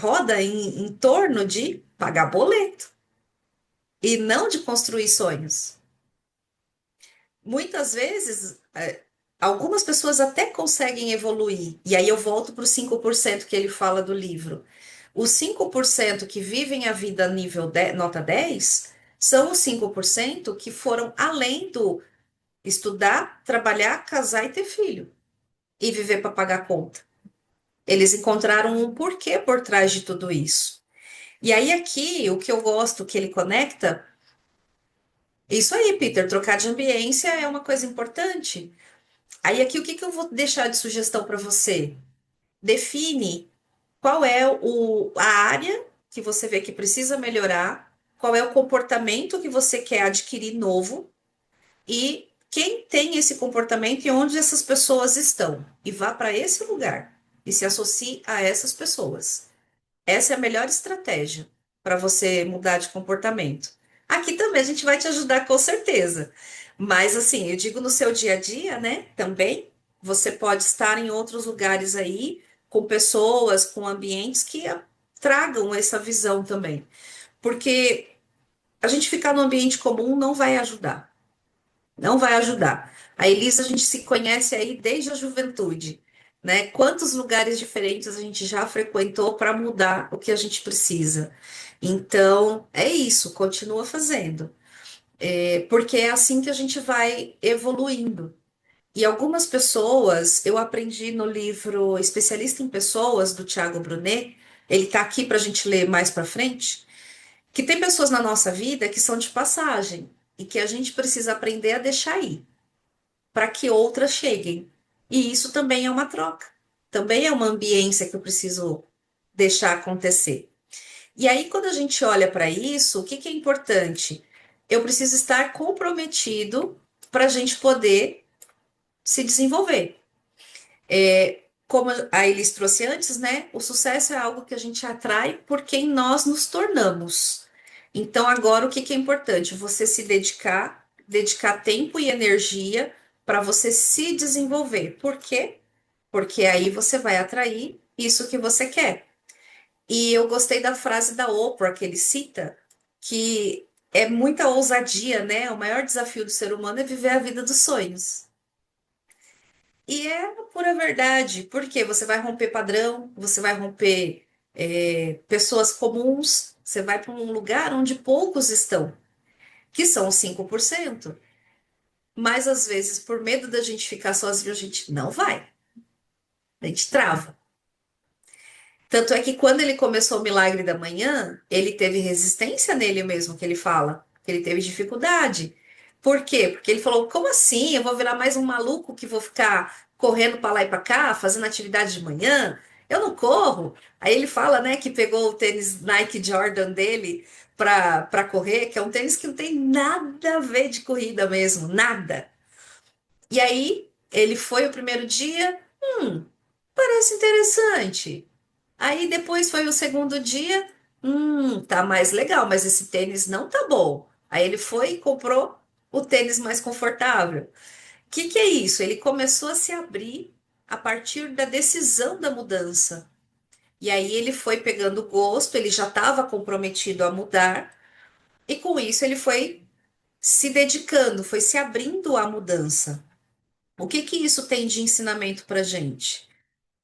roda em torno de pagar boleto e não de construir sonhos. Muitas vezes, algumas pessoas até conseguem evoluir. E aí eu volto para os 5% que ele fala do livro. Os 5% que vivem a vida nível nota 10 são os 5% que foram além do estudar, trabalhar, casar e ter filho. E viver para pagar conta. Eles encontraram um porquê por trás de tudo isso. E aí aqui, o que eu gosto que ele conecta, isso aí, Peter, trocar de ambiência é uma coisa importante. Aí aqui o que que eu vou deixar de sugestão para você? Define qual é a área que você vê que precisa melhorar, qual é o comportamento que você quer adquirir novo e quem tem esse comportamento e onde essas pessoas estão. E vá para esse lugar e se associe a essas pessoas. Essa é a melhor estratégia para você mudar de comportamento. Aqui também a gente vai te ajudar com certeza. Mas assim, eu digo no seu dia a dia, né? Também você pode estar em outros lugares aí com pessoas, com ambientes que tragam essa visão também. Porque a gente ficar no ambiente comum não vai ajudar. Não vai ajudar. A Elisa, a gente se conhece aí desde a juventude, né? Quantos lugares diferentes a gente já frequentou para mudar o que a gente precisa. Então, é isso, continua fazendo. Porque é assim que a gente vai evoluindo. E algumas pessoas, eu aprendi no livro Especialista em Pessoas, do Tiago Brunet, ele está aqui para a gente ler mais para frente, que tem pessoas na nossa vida que são de passagem e que a gente precisa aprender a deixar ir para que outras cheguem. E isso também é uma troca. Também é uma ambiência que eu preciso deixar acontecer. E aí, quando a gente olha para isso, o que que é importante? Eu preciso estar comprometido para a gente poder se desenvolver. Como a Elis trouxe antes, né? O sucesso é algo que a gente atrai por quem nós nos tornamos. Então, agora, o que que é importante? Você se dedicar tempo e energia para você se desenvolver. Por quê? Porque aí você vai atrair isso que você quer. E eu gostei da frase da Oprah que ele cita, que é muita ousadia, né? O maior desafio do ser humano é viver a vida dos sonhos. E é a pura verdade, porque você vai romper padrão, você vai romper pessoas comuns, você vai para um lugar onde poucos estão, que são os 5%. Mas às vezes, por medo da gente ficar sozinho, a gente não vai, a gente trava. Tanto é que quando ele começou o Milagre da Manhã, ele teve resistência nele mesmo, que ele fala, que ele teve dificuldade. Por quê? Porque ele falou: como assim? Eu vou virar mais um maluco que vou ficar correndo para lá e para cá, fazendo atividade de manhã? Eu não corro. Aí ele fala, né, que pegou o tênis Nike Jordan dele para correr, que é um tênis que não tem nada a ver de corrida mesmo, nada. E aí ele foi o primeiro dia, parece interessante. Aí depois foi o segundo dia. Tá mais legal, mas esse tênis não tá bom. Aí ele foi e comprou o tênis mais confortável. O que que é isso? Ele começou a se abrir a partir da decisão da mudança. E aí ele foi pegando gosto, ele já estava comprometido a mudar, e com isso ele foi se dedicando, foi se abrindo à mudança. O que que isso tem de ensinamento para gente?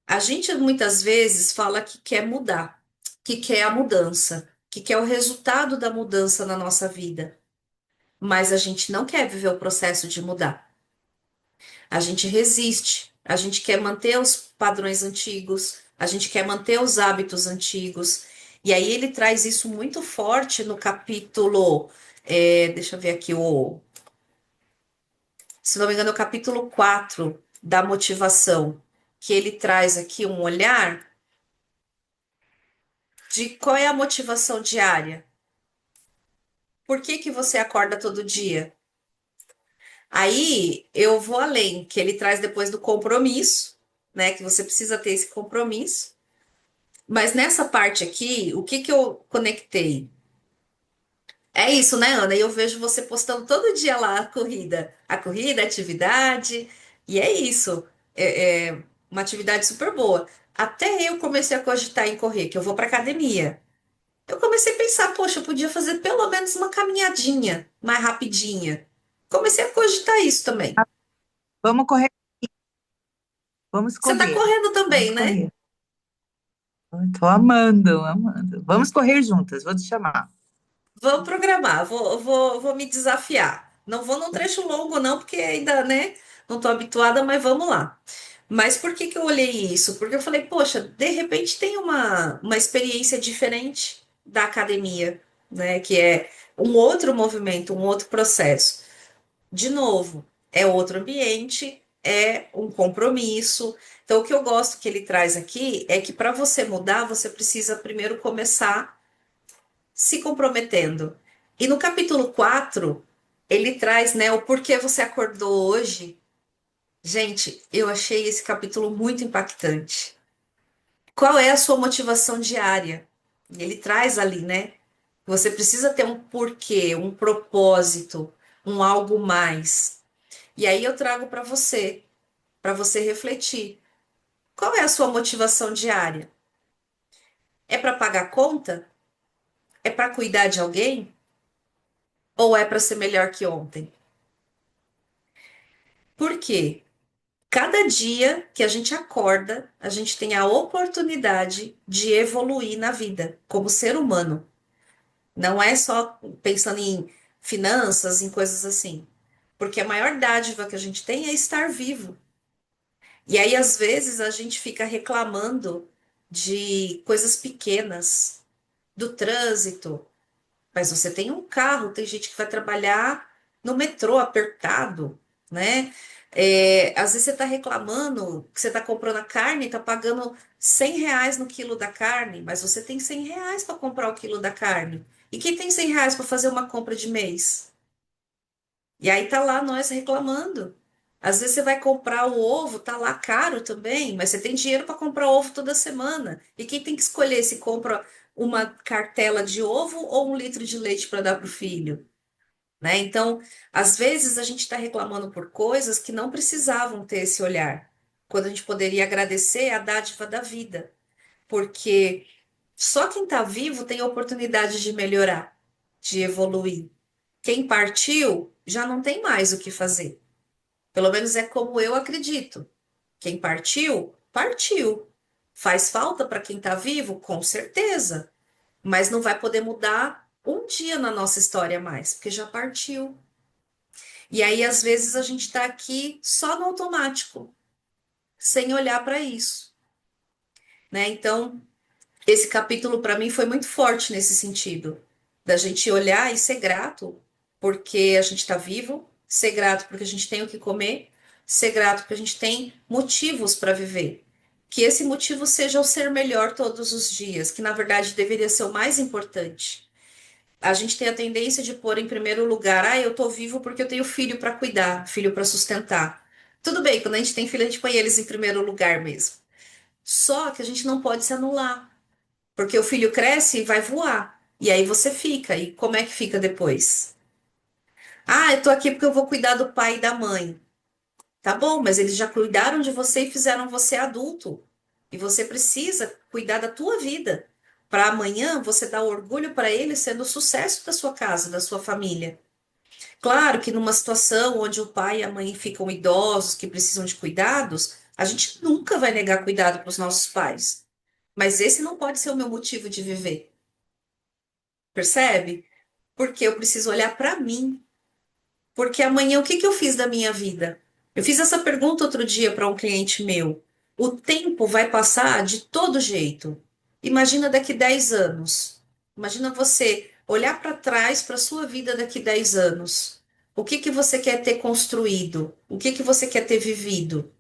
A gente muitas vezes fala que quer mudar, que quer a mudança, que quer o resultado da mudança na nossa vida, mas a gente não quer viver o processo de mudar. A gente resiste, a gente quer manter os padrões antigos, a gente quer manter os hábitos antigos. E aí ele traz isso muito forte no capítulo, deixa eu ver aqui, se não me engano, é o capítulo 4 da motivação, que ele traz aqui um olhar de qual é a motivação diária. Por que que você acorda todo dia? Aí eu vou além, que ele traz depois do compromisso, né? Que você precisa ter esse compromisso. Mas nessa parte aqui, o que que eu conectei? É isso, né, Ana? E eu vejo você postando todo dia lá a corrida, a atividade, e é isso. É uma atividade super boa. Até eu comecei a cogitar em correr, que eu vou para academia. Eu comecei a pensar, poxa, eu podia fazer pelo menos uma caminhadinha mais rapidinha. Comecei a cogitar isso também. Vamos correr, vamos Você tá correr, correndo vamos também, né? correr. Estou amando, amando. Vamos correr juntas, vou te chamar. Vamos programar, vou me desafiar. Não vou num trecho longo, não, porque ainda, né, não estou habituada, mas vamos lá. Mas por que que eu olhei isso? Porque eu falei, poxa, de repente tem uma experiência diferente da academia, né, que é um outro movimento, um outro processo. De novo, é outro ambiente, é um compromisso. Então, o que eu gosto que ele traz aqui é que para você mudar, você precisa primeiro começar se comprometendo. E no capítulo 4 ele traz, né, o porquê você acordou hoje. Gente, eu achei esse capítulo muito impactante. Qual é a sua motivação diária? Ele traz ali, né? Você precisa ter um porquê, um propósito, um algo mais. E aí eu trago para você refletir. Qual é a sua motivação diária? É para pagar conta? É para cuidar de alguém? Ou é para ser melhor que ontem? Por quê? Cada dia que a gente acorda, a gente tem a oportunidade de evoluir na vida como ser humano. Não é só pensando em finanças, em coisas assim. Porque a maior dádiva que a gente tem é estar vivo. E aí, às vezes, a gente fica reclamando de coisas pequenas, do trânsito. Mas você tem um carro, tem gente que vai trabalhar no metrô apertado, né? Às vezes você está reclamando que você está comprando a carne e está pagando R$ 100 no quilo da carne, mas você tem R$ 100 para comprar o quilo da carne. E quem tem R$ 100 para fazer uma compra de mês? E aí tá lá nós reclamando. Às vezes você vai comprar o ovo, tá lá caro também, mas você tem dinheiro para comprar ovo toda semana. E quem tem que escolher se compra uma cartela de ovo ou 1 litro de leite para dar para o filho, né? Então, às vezes a gente está reclamando por coisas que não precisavam ter esse olhar, quando a gente poderia agradecer a dádiva da vida, porque só quem está vivo tem a oportunidade de melhorar, de evoluir. Quem partiu já não tem mais o que fazer. Pelo menos é como eu acredito. Quem partiu, partiu. Faz falta para quem está vivo? Com certeza. Mas não vai poder mudar um dia na nossa história mais, porque já partiu. E aí, às vezes, a gente está aqui só no automático, sem olhar para isso, né? Então, esse capítulo para mim foi muito forte nesse sentido, da gente olhar e ser grato porque a gente está vivo, ser grato porque a gente tem o que comer, ser grato porque a gente tem motivos para viver. Que esse motivo seja o ser melhor todos os dias, que na verdade deveria ser o mais importante. A gente tem a tendência de pôr em primeiro lugar, eu tô vivo porque eu tenho filho para cuidar, filho para sustentar. Tudo bem, quando a gente tem filho, a gente põe eles em primeiro lugar mesmo. Só que a gente não pode se anular. Porque o filho cresce e vai voar. E aí você fica. E como é que fica depois? Ah, eu tô aqui porque eu vou cuidar do pai e da mãe. Tá bom, mas eles já cuidaram de você e fizeram você adulto. E você precisa cuidar da tua vida. Para amanhã você dar orgulho para eles sendo o sucesso da sua casa, da sua família. Claro que numa situação onde o pai e a mãe ficam idosos, que precisam de cuidados, a gente nunca vai negar cuidado para os nossos pais. Mas esse não pode ser o meu motivo de viver, percebe? Porque eu preciso olhar para mim. Porque amanhã o que que eu fiz da minha vida? Eu fiz essa pergunta outro dia para um cliente meu. O tempo vai passar de todo jeito. Imagina daqui 10 anos. Imagina você olhar para trás para a sua vida daqui 10 anos. O que que você quer ter construído? O que que você quer ter vivido?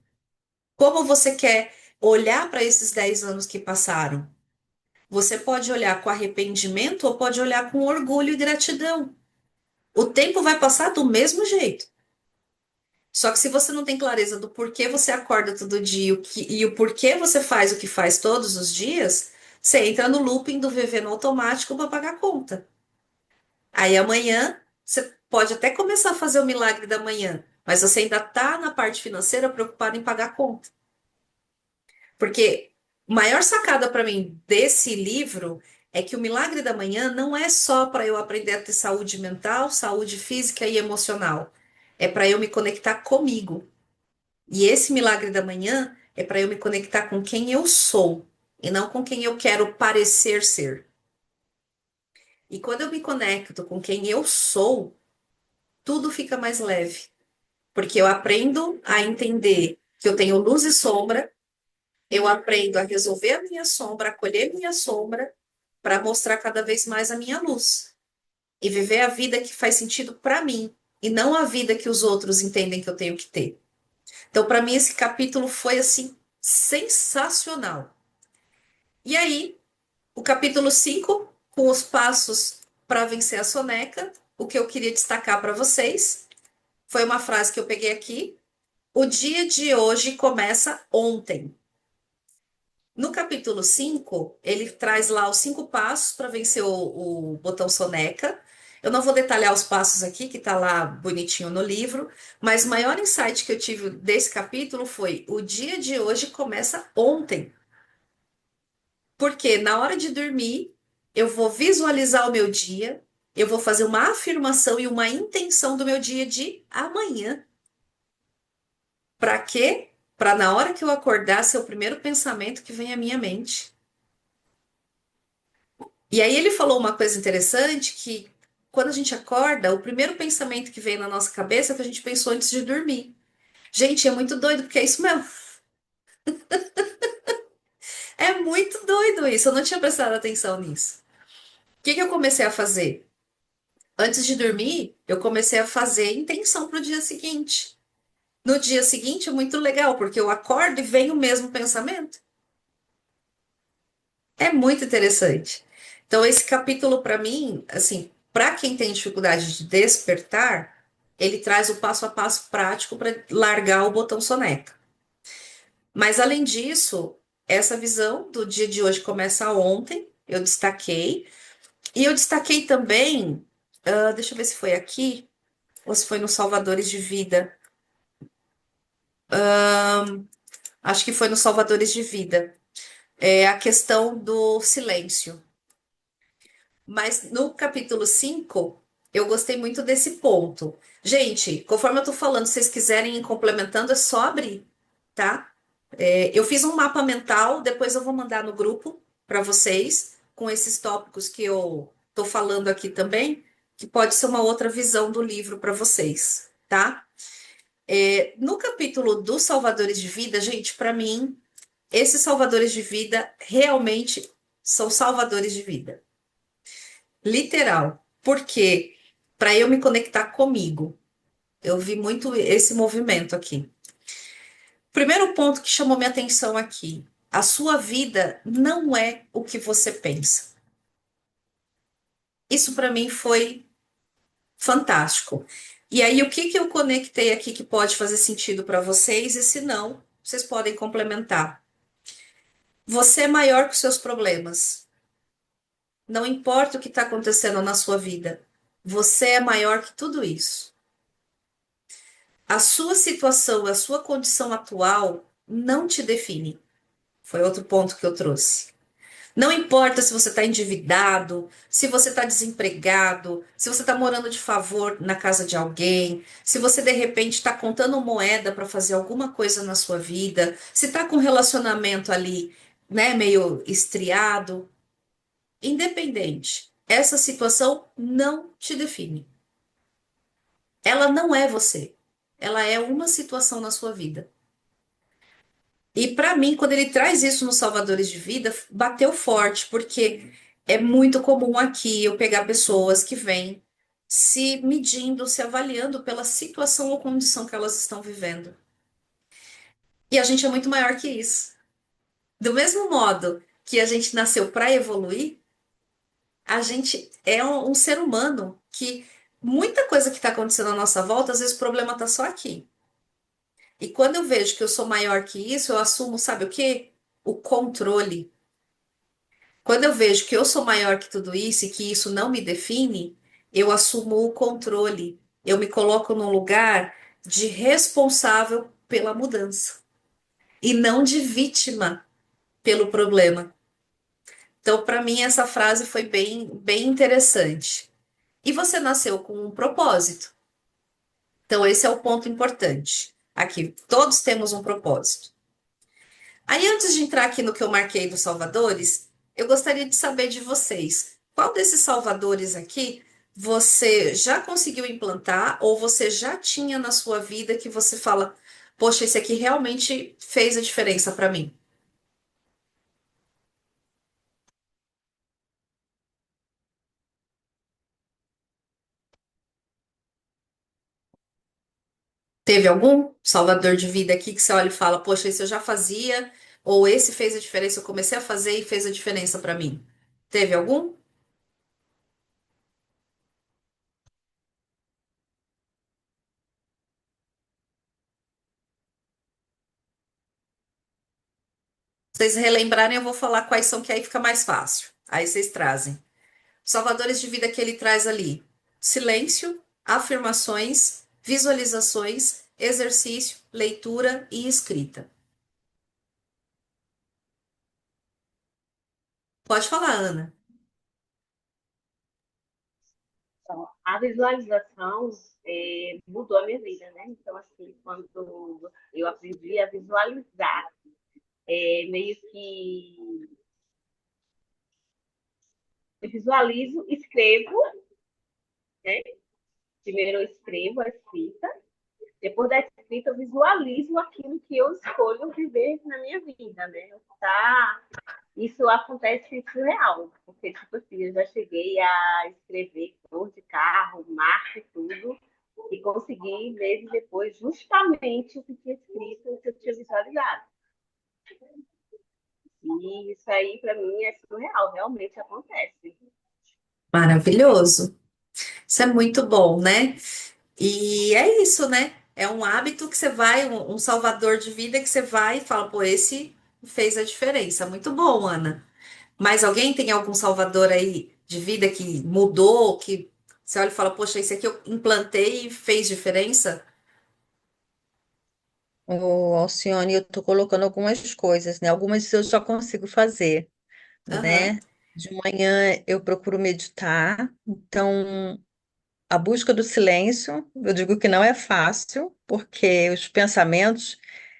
Como você quer olhar para esses 10 anos que passaram? Você pode olhar com arrependimento ou pode olhar com orgulho e gratidão. O tempo vai passar do mesmo jeito. Só que se você não tem clareza do porquê você acorda todo dia e o porquê você faz o que faz todos os dias, você entra no looping do viver no automático para pagar a conta. Aí amanhã você pode até começar a fazer o milagre da manhã, mas você ainda está na parte financeira preocupado em pagar a conta. Porque a maior sacada para mim desse livro é que o milagre da manhã não é só para eu aprender a ter saúde mental, saúde física e emocional. É para eu me conectar comigo. E esse milagre da manhã é para eu me conectar com quem eu sou e não com quem eu quero parecer ser. E quando eu me conecto com quem eu sou, tudo fica mais leve, porque eu aprendo a entender que eu tenho luz e sombra, eu aprendo a resolver a minha sombra, acolher minha sombra, para mostrar cada vez mais a minha luz e viver a vida que faz sentido para mim e não a vida que os outros entendem que eu tenho que ter. Então, para mim, esse capítulo foi assim sensacional. E aí, o capítulo 5 com os passos para vencer a soneca, o que eu queria destacar para vocês foi uma frase que eu peguei aqui. O dia de hoje começa ontem. No capítulo 5 ele traz lá os 5 passos para vencer o botão soneca. Eu não vou detalhar os passos aqui, que está lá bonitinho no livro, mas o maior insight que eu tive desse capítulo foi: o dia de hoje começa ontem. Porque na hora de dormir, eu vou visualizar o meu dia, eu vou fazer uma afirmação e uma intenção do meu dia de amanhã. Para quê? Para na hora que eu acordar ser o primeiro pensamento que vem à minha mente. E aí ele falou uma coisa interessante que quando a gente acorda, o primeiro pensamento que vem na nossa cabeça é o que a gente pensou antes de dormir. Gente, é muito doido, porque é isso mesmo. É muito doido isso. Eu não tinha prestado atenção nisso. O que que eu comecei a fazer? Antes de dormir, eu comecei a fazer intenção para o dia seguinte. No dia seguinte é muito legal, porque eu acordo e vem o mesmo pensamento. É muito interessante. Então, esse capítulo, para mim, assim, para quem tem dificuldade de despertar, ele traz o passo a passo prático para largar o botão soneca. Mas, além disso, essa visão do dia de hoje começa ontem, eu destaquei. E eu destaquei também, deixa eu ver se foi aqui, ou se foi no Salvadores de Vida. Acho que foi no Salvadores de Vida. É a questão do silêncio. Mas no capítulo 5 eu gostei muito desse ponto. Gente, conforme eu tô falando, se vocês quiserem ir complementando, é só abrir, tá? Eu fiz um mapa mental, depois eu vou mandar no grupo para vocês, com esses tópicos que eu tô falando aqui também, que pode ser uma outra visão do livro para vocês, tá? No capítulo dos salvadores de vida, gente, para mim, esses salvadores de vida realmente são salvadores de vida. Literal. Porque para eu me conectar comigo, eu vi muito esse movimento aqui. Primeiro ponto que chamou minha atenção aqui: a sua vida não é o que você pensa. Isso para mim foi fantástico. E aí, o que que eu conectei aqui que pode fazer sentido para vocês? E se não, vocês podem complementar. Você é maior que os seus problemas. Não importa o que está acontecendo na sua vida, você é maior que tudo isso. A sua situação, a sua condição atual não te define. Foi outro ponto que eu trouxe. Não importa se você está endividado, se você está desempregado, se você está morando de favor na casa de alguém, se você de repente está contando moeda para fazer alguma coisa na sua vida, se está com um relacionamento ali, né, meio estriado, independente, essa situação não te define. Ela não é você. Ela é uma situação na sua vida. E para mim, quando ele traz isso nos Salvadores de Vida, bateu forte, porque é muito comum aqui eu pegar pessoas que vêm se medindo, se avaliando pela situação ou condição que elas estão vivendo. E a gente é muito maior que isso. Do mesmo modo que a gente nasceu para evoluir, a gente é um ser humano que muita coisa que está acontecendo à nossa volta, às vezes o problema está só aqui. E quando eu vejo que eu sou maior que isso, eu assumo, sabe o quê? O controle. Quando eu vejo que eu sou maior que tudo isso e que isso não me define, eu assumo o controle. Eu me coloco num lugar de responsável pela mudança e não de vítima pelo problema. Então, para mim, essa frase foi bem interessante. E você nasceu com um propósito. Então, esse é o ponto importante. Aqui, todos temos um propósito. Aí, antes de entrar aqui no que eu marquei dos salvadores, eu gostaria de saber de vocês. Qual desses salvadores aqui você já conseguiu implantar ou você já tinha na sua vida que você fala, poxa, esse aqui realmente fez a diferença para mim? Teve algum salvador de vida aqui que você olha e fala, poxa, esse eu já fazia, ou esse fez a diferença, eu comecei a fazer e fez a diferença para mim? Teve algum? Se vocês relembrarem, eu vou falar quais são que aí fica mais fácil. Aí vocês trazem. Salvadores de vida que ele traz ali: silêncio, afirmações, visualizações, exercício, leitura e escrita. Pode falar, Ana. Então, a visualização mudou a minha vida, né? Então, assim, quando eu aprendi a visualizar, meio que eu visualizo, escrevo, né? Primeiro eu escrevo a escrita, depois da escrita eu visualizo aquilo que eu escolho viver na minha vida, né? Tá? Isso acontece surreal, porque, tipo assim, eu já cheguei a escrever cor de carro, marca e tudo, e consegui, meses depois, justamente o que tinha escrito, o que eu tinha visualizado. E isso aí, para mim, é surreal, realmente acontece. Maravilhoso. Isso é muito bom, né? E é isso, né? É um hábito que você vai, um salvador de vida que você vai e fala, pô, esse fez a diferença. Muito bom, Ana. Mas alguém tem algum salvador aí de vida que mudou, que você olha e fala, poxa, esse aqui eu implantei e fez diferença? Ô, Alcione, eu tô colocando algumas coisas, né? Algumas eu já consigo fazer, Aham. né? De manhã eu procuro meditar, então a busca do silêncio, eu digo que não é fácil, porque os pensamentos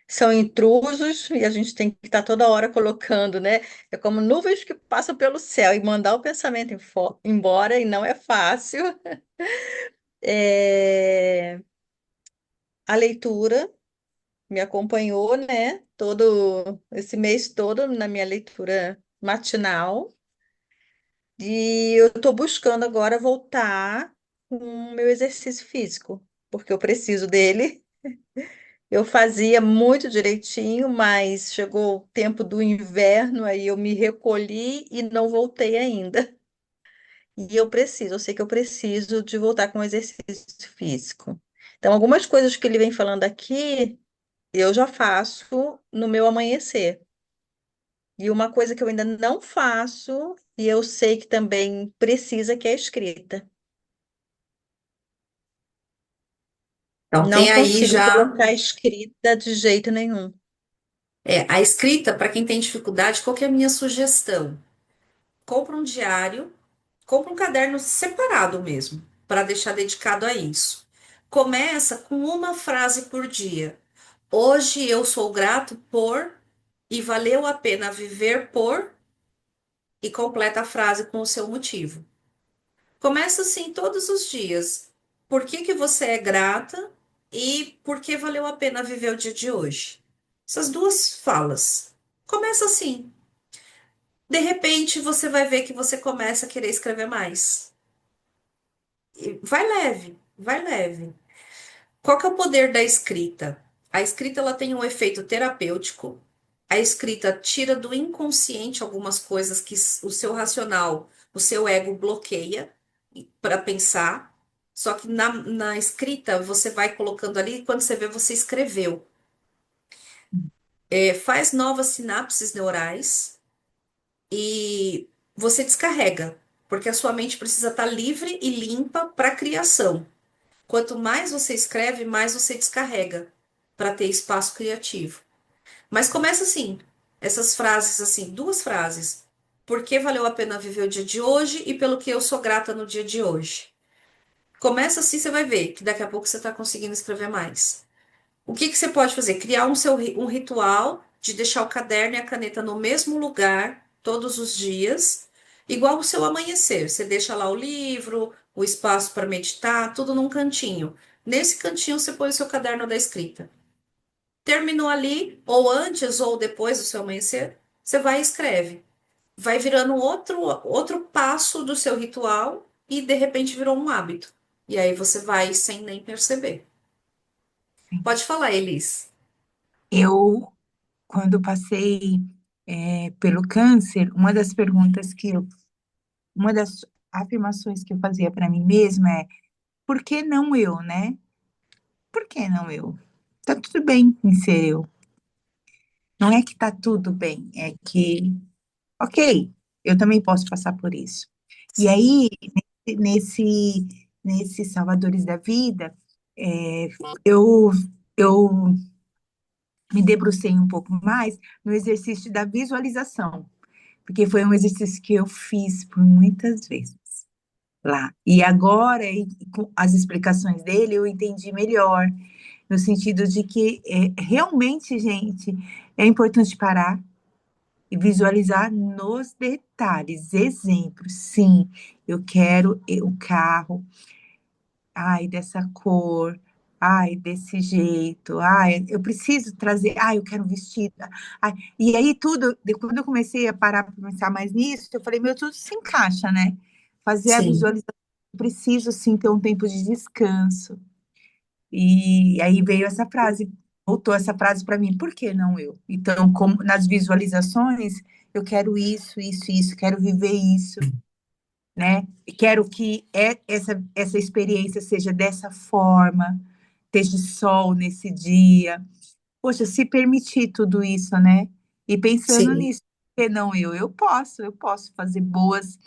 são intrusos e a gente tem que estar toda hora colocando, né? É como nuvens que passam pelo céu e mandar o pensamento embora e não é fácil. É, a leitura me acompanhou, né? Todo esse mês todo na minha leitura matinal. E eu estou buscando agora voltar com o meu exercício físico, porque eu preciso dele. Eu fazia muito direitinho, mas chegou o tempo do inverno, aí eu me recolhi e não voltei ainda. E eu sei que eu preciso de voltar com o exercício físico. Então, algumas coisas que ele vem falando aqui, eu já faço no meu amanhecer. E uma coisa que eu ainda não faço, e eu sei que também precisa, que é a escrita. Então, Não tem aí consigo já colocar escrita de jeito nenhum. a escrita, para quem tem dificuldade, qual que é a minha sugestão? Compra um diário, compra um caderno separado mesmo, para deixar dedicado a isso. Começa com uma frase por dia. Hoje eu sou grato por e valeu a pena viver por e completa a frase com o seu motivo. Começa assim todos os dias. Por que que você é grata e por que valeu a pena viver o dia de hoje? Essas duas falas. Começa assim. De repente, você vai ver que você começa a querer escrever mais. E vai leve, vai leve. Qual que é o poder da escrita? A escrita ela tem um efeito terapêutico. A escrita tira do inconsciente algumas coisas que o seu racional, o seu ego bloqueia para pensar. Só que na escrita você vai colocando ali, e quando você vê, você escreveu. Faz novas sinapses neurais e você descarrega, porque a sua mente precisa estar livre e limpa para a criação. Quanto mais você escreve, mais você descarrega para ter espaço criativo. Mas começa assim, essas frases assim, duas frases. Por que valeu a pena viver o dia de hoje e pelo que eu sou grata no dia de hoje? Começa assim, você vai ver que daqui a pouco você está conseguindo escrever mais. O que que você pode fazer? Criar um ritual de deixar o caderno e a caneta no mesmo lugar todos os dias, igual o seu amanhecer. Você deixa lá o livro, o espaço para meditar, tudo num cantinho. Nesse cantinho você põe o seu caderno da escrita. Terminou ali, ou antes ou depois do seu amanhecer, você vai e escreve. Vai virando outro passo do seu ritual e de repente virou um hábito. E aí você vai sem nem perceber. Pode falar, Elis. Eu, quando passei, pelo câncer, uma das afirmações que eu fazia para mim mesma é: por que não eu, né? Por que não eu? Tá tudo bem em ser eu. Não é que tá tudo bem, é que, ok, eu também posso passar por isso. E Sim, aí, nesse, nesse Salvadores da Vida, é, eu, eu me debrucei um pouco mais no exercício da visualização, porque foi um exercício que eu fiz por muitas vezes lá. E agora, com as explicações dele, eu entendi melhor, no sentido de que realmente, gente, é importante parar e visualizar nos detalhes. Exemplo, sim, eu quero o carro, ai, dessa cor, ai, desse jeito, ai, eu preciso trazer, ai, eu quero um vestido. Ai, e aí tudo, quando eu comecei a parar para pensar mais nisso, eu falei, meu, tudo se encaixa, né? Fazer a sim, visualização, eu preciso sim ter um tempo de descanso. E aí veio essa frase, voltou essa frase para mim, por que não eu? Então, como nas visualizações, eu quero isso, quero viver isso, né? Quero que essa experiência seja dessa forma, esteja sol nesse dia. Poxa, se permitir tudo isso, né? E pensando sim, nisso, por que não eu? Eu posso fazer boas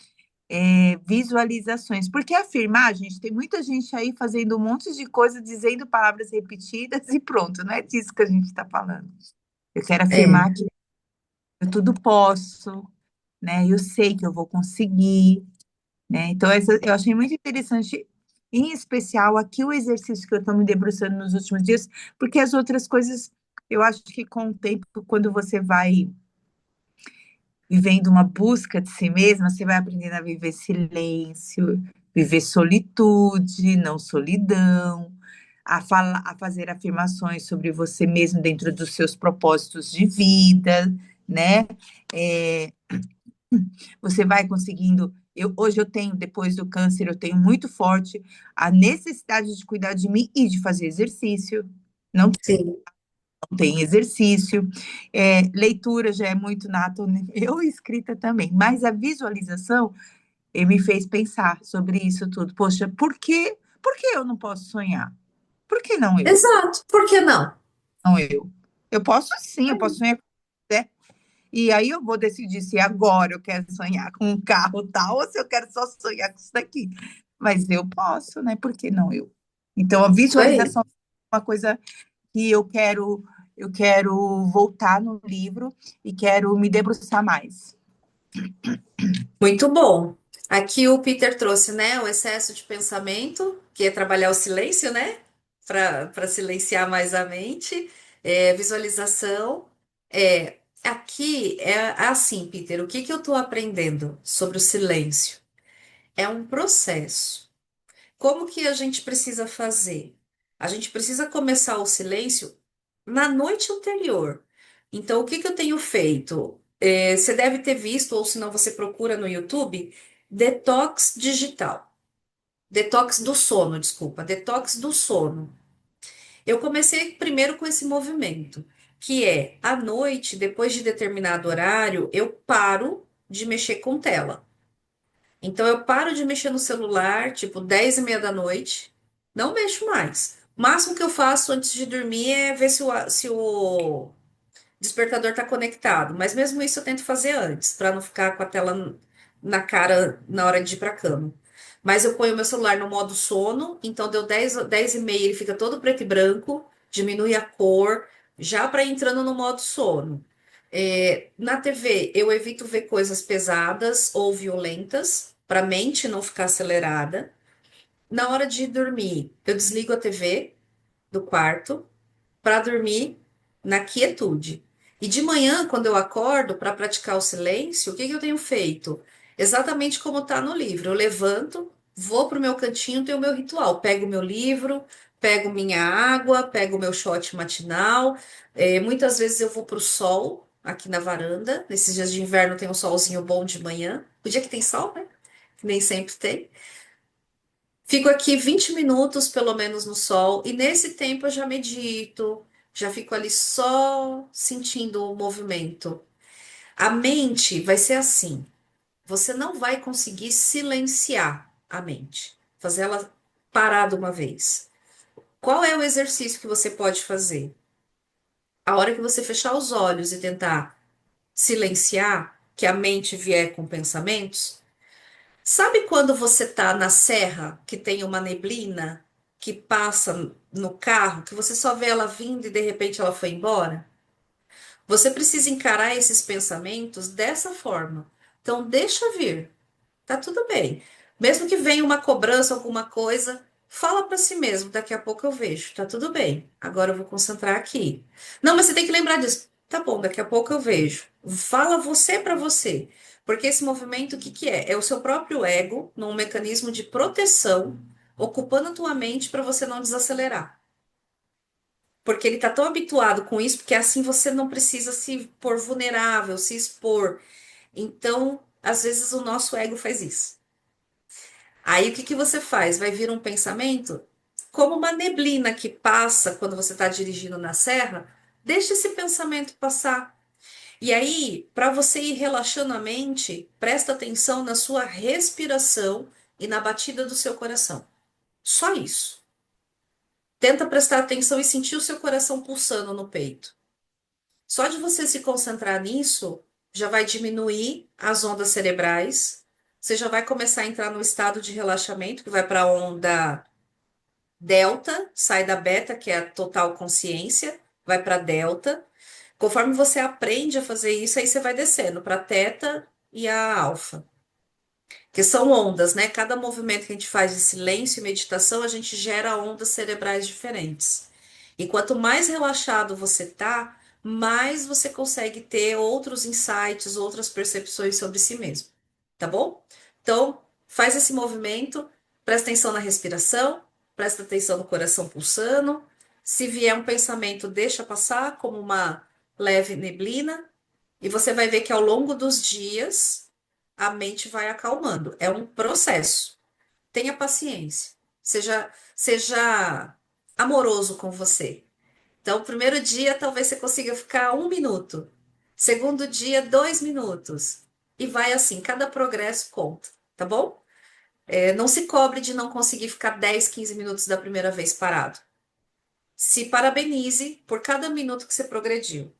visualizações. Porque afirmar, gente, tem muita gente aí fazendo um monte de coisa, dizendo palavras repetidas e pronto, não é disso que a gente está falando. Eu quero é, afirmar que eu tudo posso, né? Eu sei que eu vou conseguir, né? Então, eu achei muito interessante, em especial aqui o exercício que eu estou me debruçando nos últimos dias, porque as outras coisas, eu acho que com o tempo, quando você vai vivendo uma busca de si mesma, você vai aprendendo a viver silêncio, viver solitude, não solidão, a fazer afirmações sobre você mesmo dentro dos seus propósitos de vida, né? É, você vai conseguindo. Hoje eu tenho, depois do câncer, eu tenho muito forte a necessidade de cuidar de mim e de fazer exercício. Não sim. tem exercício, leitura já é muito nato, né? Eu escrita também, mas a visualização me fez pensar sobre isso tudo. Poxa, por que eu não posso sonhar? Por que não eu? Exato. Por que não? Não eu. Eu posso sim, eu posso sonhar, né? E aí eu vou decidir se agora eu quero sonhar com um carro tal ou se eu quero só sonhar com isso daqui. Mas eu posso, né? Por que não eu? Então, a Isso aí. visualização é uma coisa que eu quero voltar no livro e quero me debruçar mais. Muito bom. Aqui o Peter trouxe, né, o excesso de pensamento, que é trabalhar o silêncio, né, para silenciar mais a mente, visualização. Aqui é assim, Peter, o que que eu estou aprendendo sobre o silêncio? É um processo. Como que a gente precisa fazer? A gente precisa começar o silêncio na noite anterior. Então, o que que eu tenho feito? Você deve ter visto, ou se não você procura no YouTube, detox digital. Detox do sono, desculpa, detox do sono. Eu comecei primeiro com esse movimento, que é à noite, depois de determinado horário, eu paro de mexer com tela. Então eu paro de mexer no celular, tipo 10:30 da noite, não mexo mais. O máximo que eu faço antes de dormir é ver se o despertador está conectado, mas mesmo isso eu tento fazer antes, para não ficar com a tela na cara na hora de ir para cama. Mas eu ponho meu celular no modo sono, então deu 10:30, ele fica todo preto e branco, diminui a cor, já para ir entrando no modo sono. Na TV, eu evito ver coisas pesadas ou violentas, para a mente não ficar acelerada. Na hora de dormir, eu desligo a TV do quarto para dormir na quietude. E de manhã, quando eu acordo para praticar o silêncio, o que que eu tenho feito? Exatamente como está no livro. Eu levanto, vou para o meu cantinho, tenho o meu ritual. Pego o meu livro, pego minha água, pego o meu shot matinal. Muitas vezes eu vou para o sol aqui na varanda. Nesses dias de inverno tem um solzinho bom de manhã. O dia que tem sol, né? Que nem sempre tem. Fico aqui 20 minutos, pelo menos, no sol, e nesse tempo eu já medito, já fico ali só sentindo o movimento. A mente vai ser assim: você não vai conseguir silenciar a mente, fazer ela parar de uma vez. Qual é o exercício que você pode fazer? A hora que você fechar os olhos e tentar silenciar, que a mente vier com pensamentos. Sabe quando você tá na serra, que tem uma neblina que passa no carro, que você só vê ela vindo e de repente ela foi embora? Você precisa encarar esses pensamentos dessa forma. Então, deixa vir. Tá tudo bem. Mesmo que venha uma cobrança, alguma coisa, fala para si mesmo, daqui a pouco eu vejo. Tá tudo bem. Agora eu vou concentrar aqui. Não, mas você tem que lembrar disso. Tá bom, daqui a pouco eu vejo. Fala você para você. Porque esse movimento, o que que é? É o seu próprio ego num mecanismo de proteção, ocupando a tua mente para você não desacelerar. Porque ele tá tão habituado com isso, porque assim você não precisa se pôr vulnerável, se expor. Então, às vezes o nosso ego faz isso. Aí o que que você faz? Vai vir um pensamento como uma neblina que passa quando você está dirigindo na serra. Deixa esse pensamento passar. E aí, para você ir relaxando a mente, presta atenção na sua respiração e na batida do seu coração. Só isso. Tenta prestar atenção e sentir o seu coração pulsando no peito. Só de você se concentrar nisso, já vai diminuir as ondas cerebrais. Você já vai começar a entrar no estado de relaxamento, que vai para a onda delta, sai da beta, que é a total consciência, vai para delta. Conforme você aprende a fazer isso, aí você vai descendo para teta e a alfa, que são ondas, né? Cada movimento que a gente faz de silêncio e meditação, a gente gera ondas cerebrais diferentes. E quanto mais relaxado você tá, mais você consegue ter outros insights, outras percepções sobre si mesmo, tá bom? Então, faz esse movimento, presta atenção na respiração, presta atenção no coração pulsando. Se vier um pensamento, deixa passar como uma leve neblina, e você vai ver que ao longo dos dias a mente vai acalmando. É um processo. Tenha paciência. Seja amoroso com você. Então, o primeiro dia, talvez você consiga ficar 1 minuto. Segundo dia, 2 minutos. E vai assim, cada progresso conta, tá bom? Não se cobre de não conseguir ficar 10, 15 minutos da primeira vez parado. Se parabenize por cada minuto que você progrediu.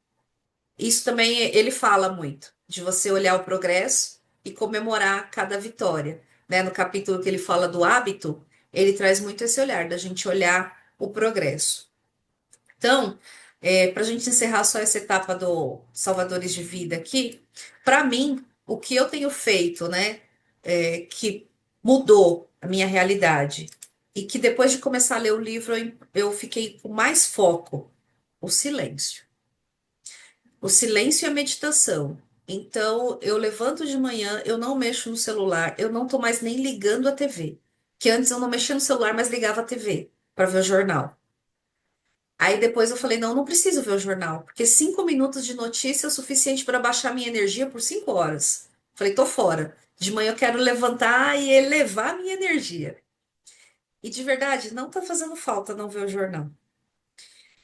Isso também ele fala muito, de você olhar o progresso e comemorar cada vitória, né? No capítulo que ele fala do hábito, ele traz muito esse olhar, da gente olhar o progresso. Então, para a gente encerrar só essa etapa do Salvadores de Vida aqui, para mim, o que eu tenho feito, né, que mudou a minha realidade e que depois de começar a ler o livro eu fiquei com mais foco, o silêncio. O silêncio e a meditação. Então, eu levanto de manhã, eu não mexo no celular, eu não tô mais nem ligando a TV. Que antes eu não mexia no celular, mas ligava a TV para ver o jornal. Aí depois eu falei, não, não preciso ver o jornal, porque 5 minutos de notícia é o suficiente para baixar minha energia por 5 horas. Falei, tô fora. De manhã eu quero levantar e elevar a minha energia. E de verdade, não tá fazendo falta não ver o jornal.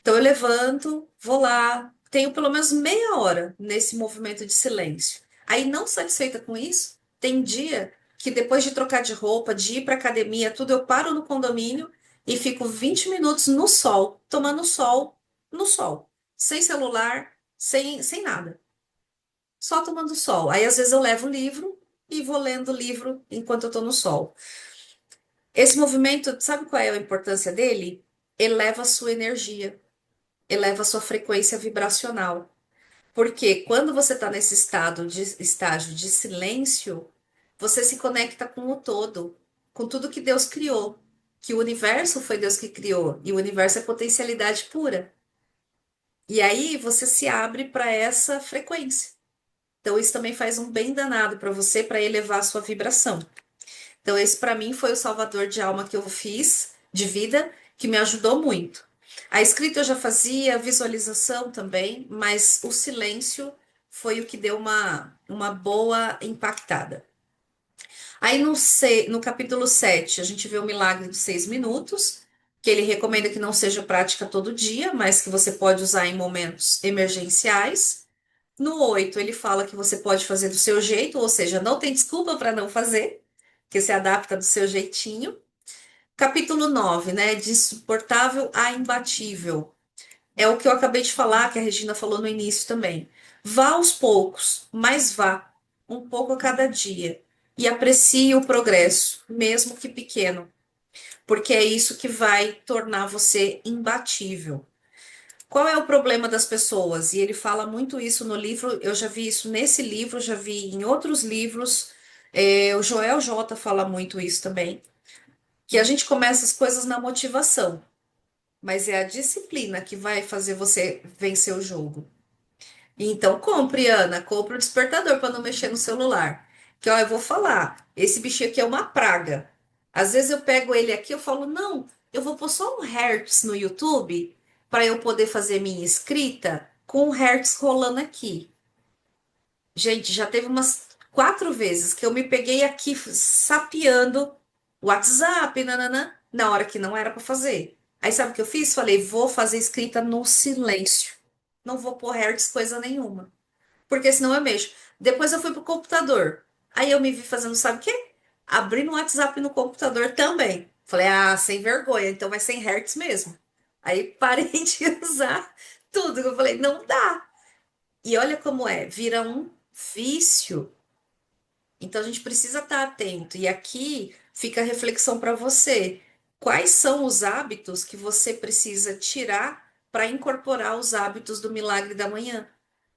Então eu levanto, vou lá, tenho pelo menos meia hora nesse movimento de silêncio. Aí, não satisfeita com isso, tem dia que depois de trocar de roupa, de ir para academia, tudo, eu paro no condomínio e fico 20 minutos no sol, tomando sol, no sol, sem celular, sem nada, só tomando sol. Aí às vezes eu levo o livro e vou lendo o livro enquanto eu estou no sol. Esse movimento, sabe qual é a importância dele? Eleva a sua energia, eleva a sua frequência vibracional. Porque quando você está nesse estágio de silêncio, você se conecta com o todo, com tudo que Deus criou. Que o universo foi Deus que criou, e o universo é potencialidade pura. E aí você se abre para essa frequência. Então, isso também faz um bem danado para você, para elevar a sua vibração. Então, esse para mim foi o salvador de alma que eu fiz, de vida, que me ajudou muito. A escrita eu já fazia, a visualização também, mas o silêncio foi o que deu uma boa impactada. Aí no capítulo 7 a gente vê o milagre dos 6 minutos, que ele recomenda que não seja prática todo dia, mas que você pode usar em momentos emergenciais. No 8 ele fala que você pode fazer do seu jeito, ou seja, não tem desculpa para não fazer, que se adapta do seu jeitinho. Capítulo 9, né? De insuportável a imbatível. É o que eu acabei de falar, que a Regina falou no início também. Vá aos poucos, mas vá, um pouco a cada dia. E aprecie o progresso, mesmo que pequeno, porque é isso que vai tornar você imbatível. Qual é o problema das pessoas? E ele fala muito isso no livro, eu já vi isso nesse livro, já vi em outros livros. O Joel J fala muito isso também, que a gente começa as coisas na motivação, mas é a disciplina que vai fazer você vencer o jogo. Então compre, Ana, compre o despertador para não mexer no celular. Que ó, eu vou falar, esse bichinho aqui é uma praga. Às vezes eu pego ele aqui, eu falo, não, eu vou pôr só um hertz no YouTube para eu poder fazer minha escrita com o hertz rolando aqui. Gente, já teve umas 4 vezes que eu me peguei aqui sapeando o WhatsApp, nananã, na hora que não era para fazer. Aí sabe o que eu fiz? Falei, vou fazer escrita no silêncio. Não vou pôr hertz coisa nenhuma, porque senão eu mexo. Depois eu fui pro computador. Aí eu me vi fazendo, sabe o quê? Abrindo o WhatsApp no computador também. Falei, ah, sem vergonha, então vai sem hertz mesmo. Aí parei de usar tudo. Eu falei, não dá. E olha como é, vira um vício. Então a gente precisa estar atento. E aqui fica a reflexão para você. Quais são os hábitos que você precisa tirar para incorporar os hábitos do milagre da manhã?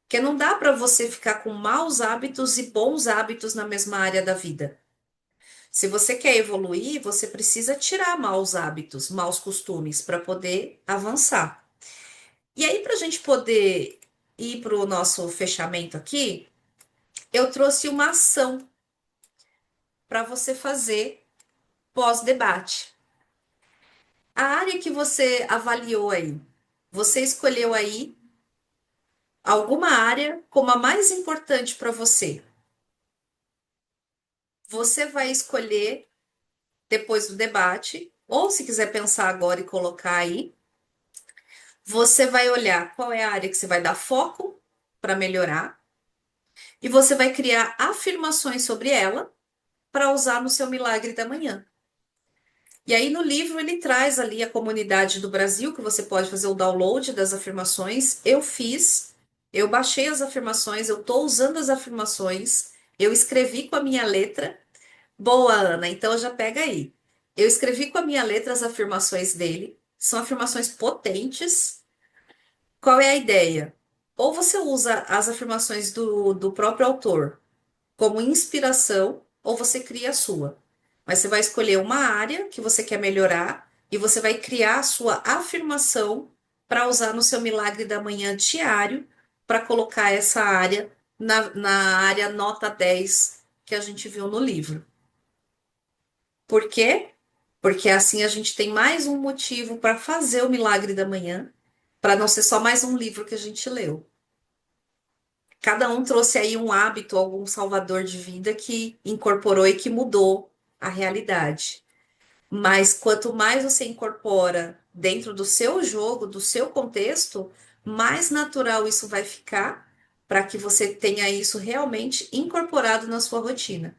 Porque não dá para você ficar com maus hábitos e bons hábitos na mesma área da vida. Se você quer evoluir, você precisa tirar maus hábitos, maus costumes para poder avançar. E aí, para a gente poder ir para o nosso fechamento aqui, eu trouxe uma ação para você fazer pós-debate. A área que você avaliou aí, você escolheu aí alguma área como a mais importante para você. Você vai escolher depois do debate, ou se quiser pensar agora e colocar aí, você vai olhar qual é a área que você vai dar foco para melhorar e você vai criar afirmações sobre ela para usar no seu milagre da manhã. E aí no livro ele traz ali a comunidade do Brasil, que você pode fazer o download das afirmações. Eu fiz Eu baixei as afirmações, eu estou usando as afirmações, eu escrevi com a minha letra. Boa, Ana, então já pega aí. Eu escrevi com a minha letra as afirmações dele, são afirmações potentes. Qual é a ideia? Ou você usa as afirmações do próprio autor como inspiração, ou você cria a sua. Mas você vai escolher uma área que você quer melhorar e você vai criar a sua afirmação para usar no seu milagre da manhã diário, para colocar essa área na área nota 10 que a gente viu no livro. Por quê? Porque assim a gente tem mais um motivo para fazer o milagre da manhã, para não ser só mais um livro que a gente leu. Cada um trouxe aí um hábito, algum salvador de vida que incorporou e que mudou a realidade. Mas quanto mais você incorpora dentro do seu jogo, do seu contexto, mais natural isso vai ficar para que você tenha isso realmente incorporado na sua rotina.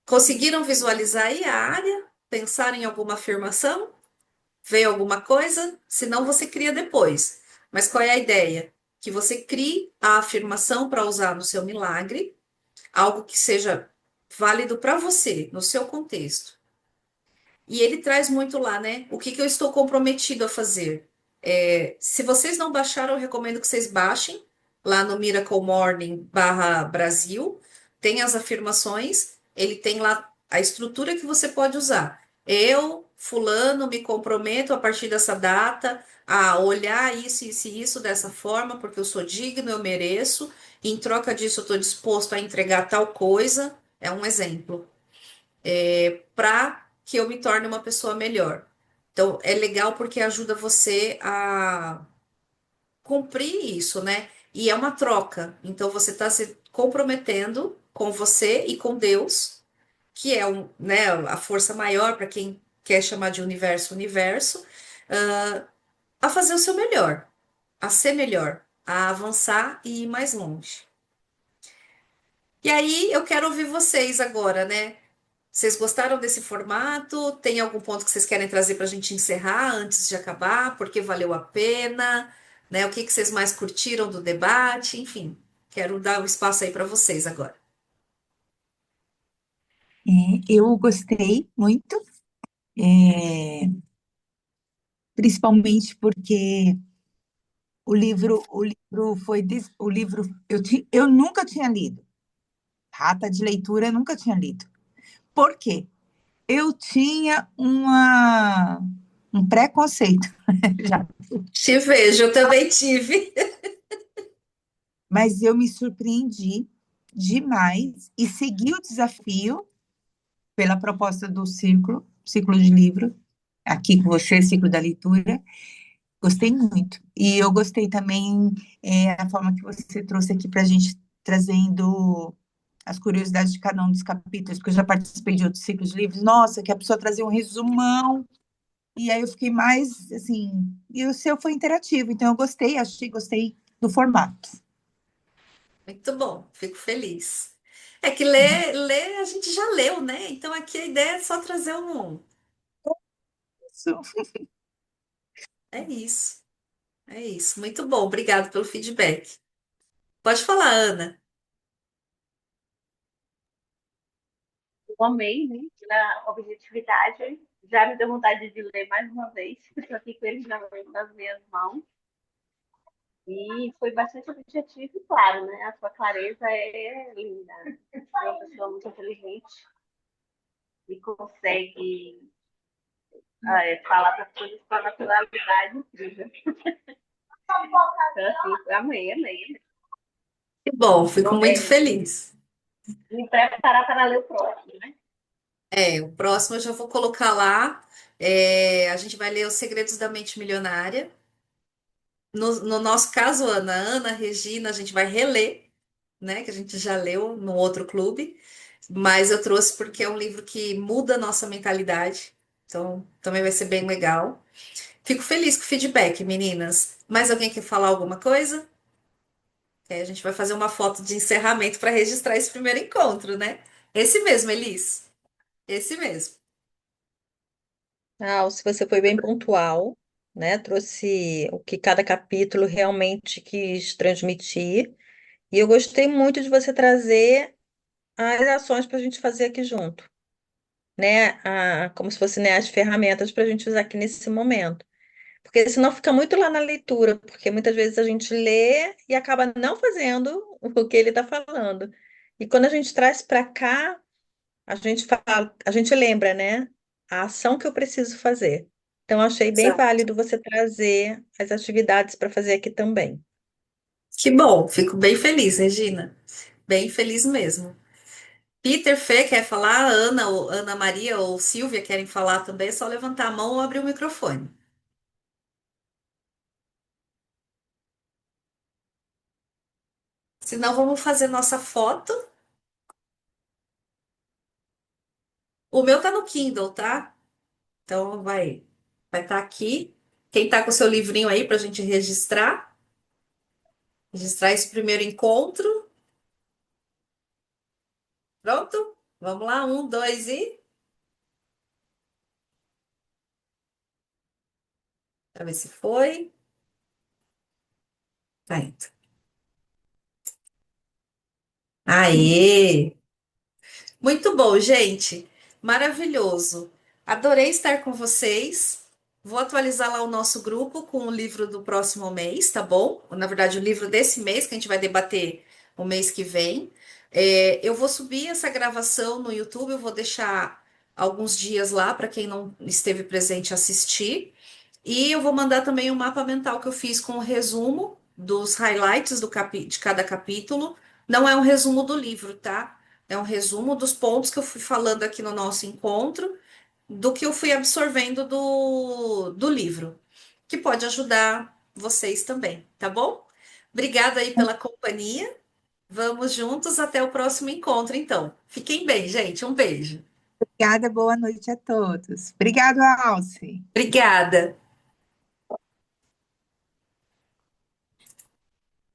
Conseguiram visualizar aí a área? Pensar em alguma afirmação? Veio alguma coisa? Senão você cria depois. Mas qual é a ideia? Que você crie a afirmação para usar no seu milagre, algo que seja válido para você, no seu contexto. E ele traz muito lá, né? O que que eu estou comprometido a fazer? Se vocês não baixaram, eu recomendo que vocês baixem lá no Miracle Morning barra Brasil. Tem as afirmações, ele tem lá a estrutura que você pode usar. Eu, fulano, me comprometo a partir dessa data a olhar isso e isso dessa forma, porque eu sou digno, eu mereço. Em troca disso, eu estou disposto a entregar tal coisa. É um exemplo para que eu me torne uma pessoa melhor. Então, é legal porque ajuda você a cumprir isso, né? E é uma troca. Então, você está se comprometendo com você e com Deus, que é né, a força maior para quem quer chamar de universo, universo, a fazer o seu melhor, a ser melhor, a avançar e ir mais longe. E aí, eu quero ouvir vocês agora, né? Vocês gostaram desse formato? Tem algum ponto que vocês querem trazer para a gente encerrar antes de acabar? Porque valeu a pena, né? O que que vocês mais curtiram do debate? Enfim, quero dar o espaço aí para vocês agora. Eu gostei muito, é, principalmente porque o livro eu nunca tinha lido. Rata de leitura eu nunca tinha lido. Por quê? Eu tinha um preconceito, já, Te vejo, eu também tive. mas eu me surpreendi demais e segui o desafio pela proposta do ciclo de livro, aqui com você, ciclo da leitura. Gostei muito. E eu gostei também a forma que você trouxe aqui para a gente, trazendo as curiosidades de cada um dos capítulos, porque eu já participei de outros ciclos de livros. Nossa, que a pessoa trazia um resumão. E aí eu fiquei mais, assim... E o seu foi interativo, então eu gostei do formato. Muito bom, fico feliz. É que ler a gente já leu, né? Então aqui a ideia é só trazer um. Isso. É isso, é isso. Muito bom, obrigado pelo feedback. Pode falar, Ana. Eu amei, né? Na objetividade, já me deu vontade de ler mais uma vez, porque eu aqui com eles nas minhas mãos. E foi bastante objetivo e claro, né? A sua clareza é linda. Você é uma pessoa muito inteligente e consegue falar das coisas com a naturalidade incrível. Então, assim, amei, amei, amei. Que bom, fico Vou muito feliz. me preparar para ler o próximo, né? O próximo eu já vou colocar lá. A gente vai ler Os Segredos da Mente Milionária. No nosso caso, Ana, Regina, a gente vai reler, né? Que a gente já leu no outro clube. Mas eu trouxe porque é um livro que muda a nossa mentalidade. Então, também vai ser bem legal. Fico feliz com o feedback, meninas. Mais alguém quer falar alguma coisa? A gente vai fazer uma foto de encerramento para registrar esse primeiro encontro, né? Esse mesmo, Elis. Esse mesmo. Ah, se você foi bem pontual. né? Trouxe o que cada capítulo realmente quis transmitir. E eu gostei muito de você trazer as ações para a gente fazer aqui junto, né? Como se fosse, né, as ferramentas para a gente usar aqui nesse momento. Porque senão fica muito lá na leitura, porque muitas vezes a gente lê e acaba não fazendo o que ele está falando. E quando a gente traz para cá, a gente fala, a gente lembra, né? A ação que eu preciso fazer. Então, eu achei bem Exato. válido você trazer as atividades para fazer aqui também. Que bom, fico bem feliz, Regina. Bem feliz mesmo. Peter, Fê, quer falar? Ana, ou Ana Maria ou Silvia querem falar também? É só levantar a mão ou abrir o microfone. Senão, vamos fazer nossa foto. O meu tá no Kindle, tá? Então, vai estar aqui. Quem tá com o seu livrinho aí para a gente registrar? Registrar esse primeiro encontro. Pronto? Vamos lá, um, dois e. Pra ver se foi. Tá indo. Aê! Muito bom, gente. Maravilhoso. Adorei estar com vocês. Vou atualizar lá o nosso grupo com o livro do próximo mês, tá bom? Na verdade, o livro desse mês, que a gente vai debater o mês que vem. Eu vou subir essa gravação no YouTube, eu vou deixar alguns dias lá para quem não esteve presente assistir. E eu vou mandar também um mapa mental que eu fiz com o resumo dos highlights de cada capítulo. Não é um resumo do livro, tá? É um resumo dos pontos que eu fui falando aqui no nosso encontro, do que eu fui absorvendo do livro, que pode ajudar vocês também, tá bom? Obrigada aí pela companhia. Vamos juntos até o próximo encontro, então. Fiquem bem, gente. Um beijo. Obrigada, boa noite a todos. Obrigado, Alce. Obrigada.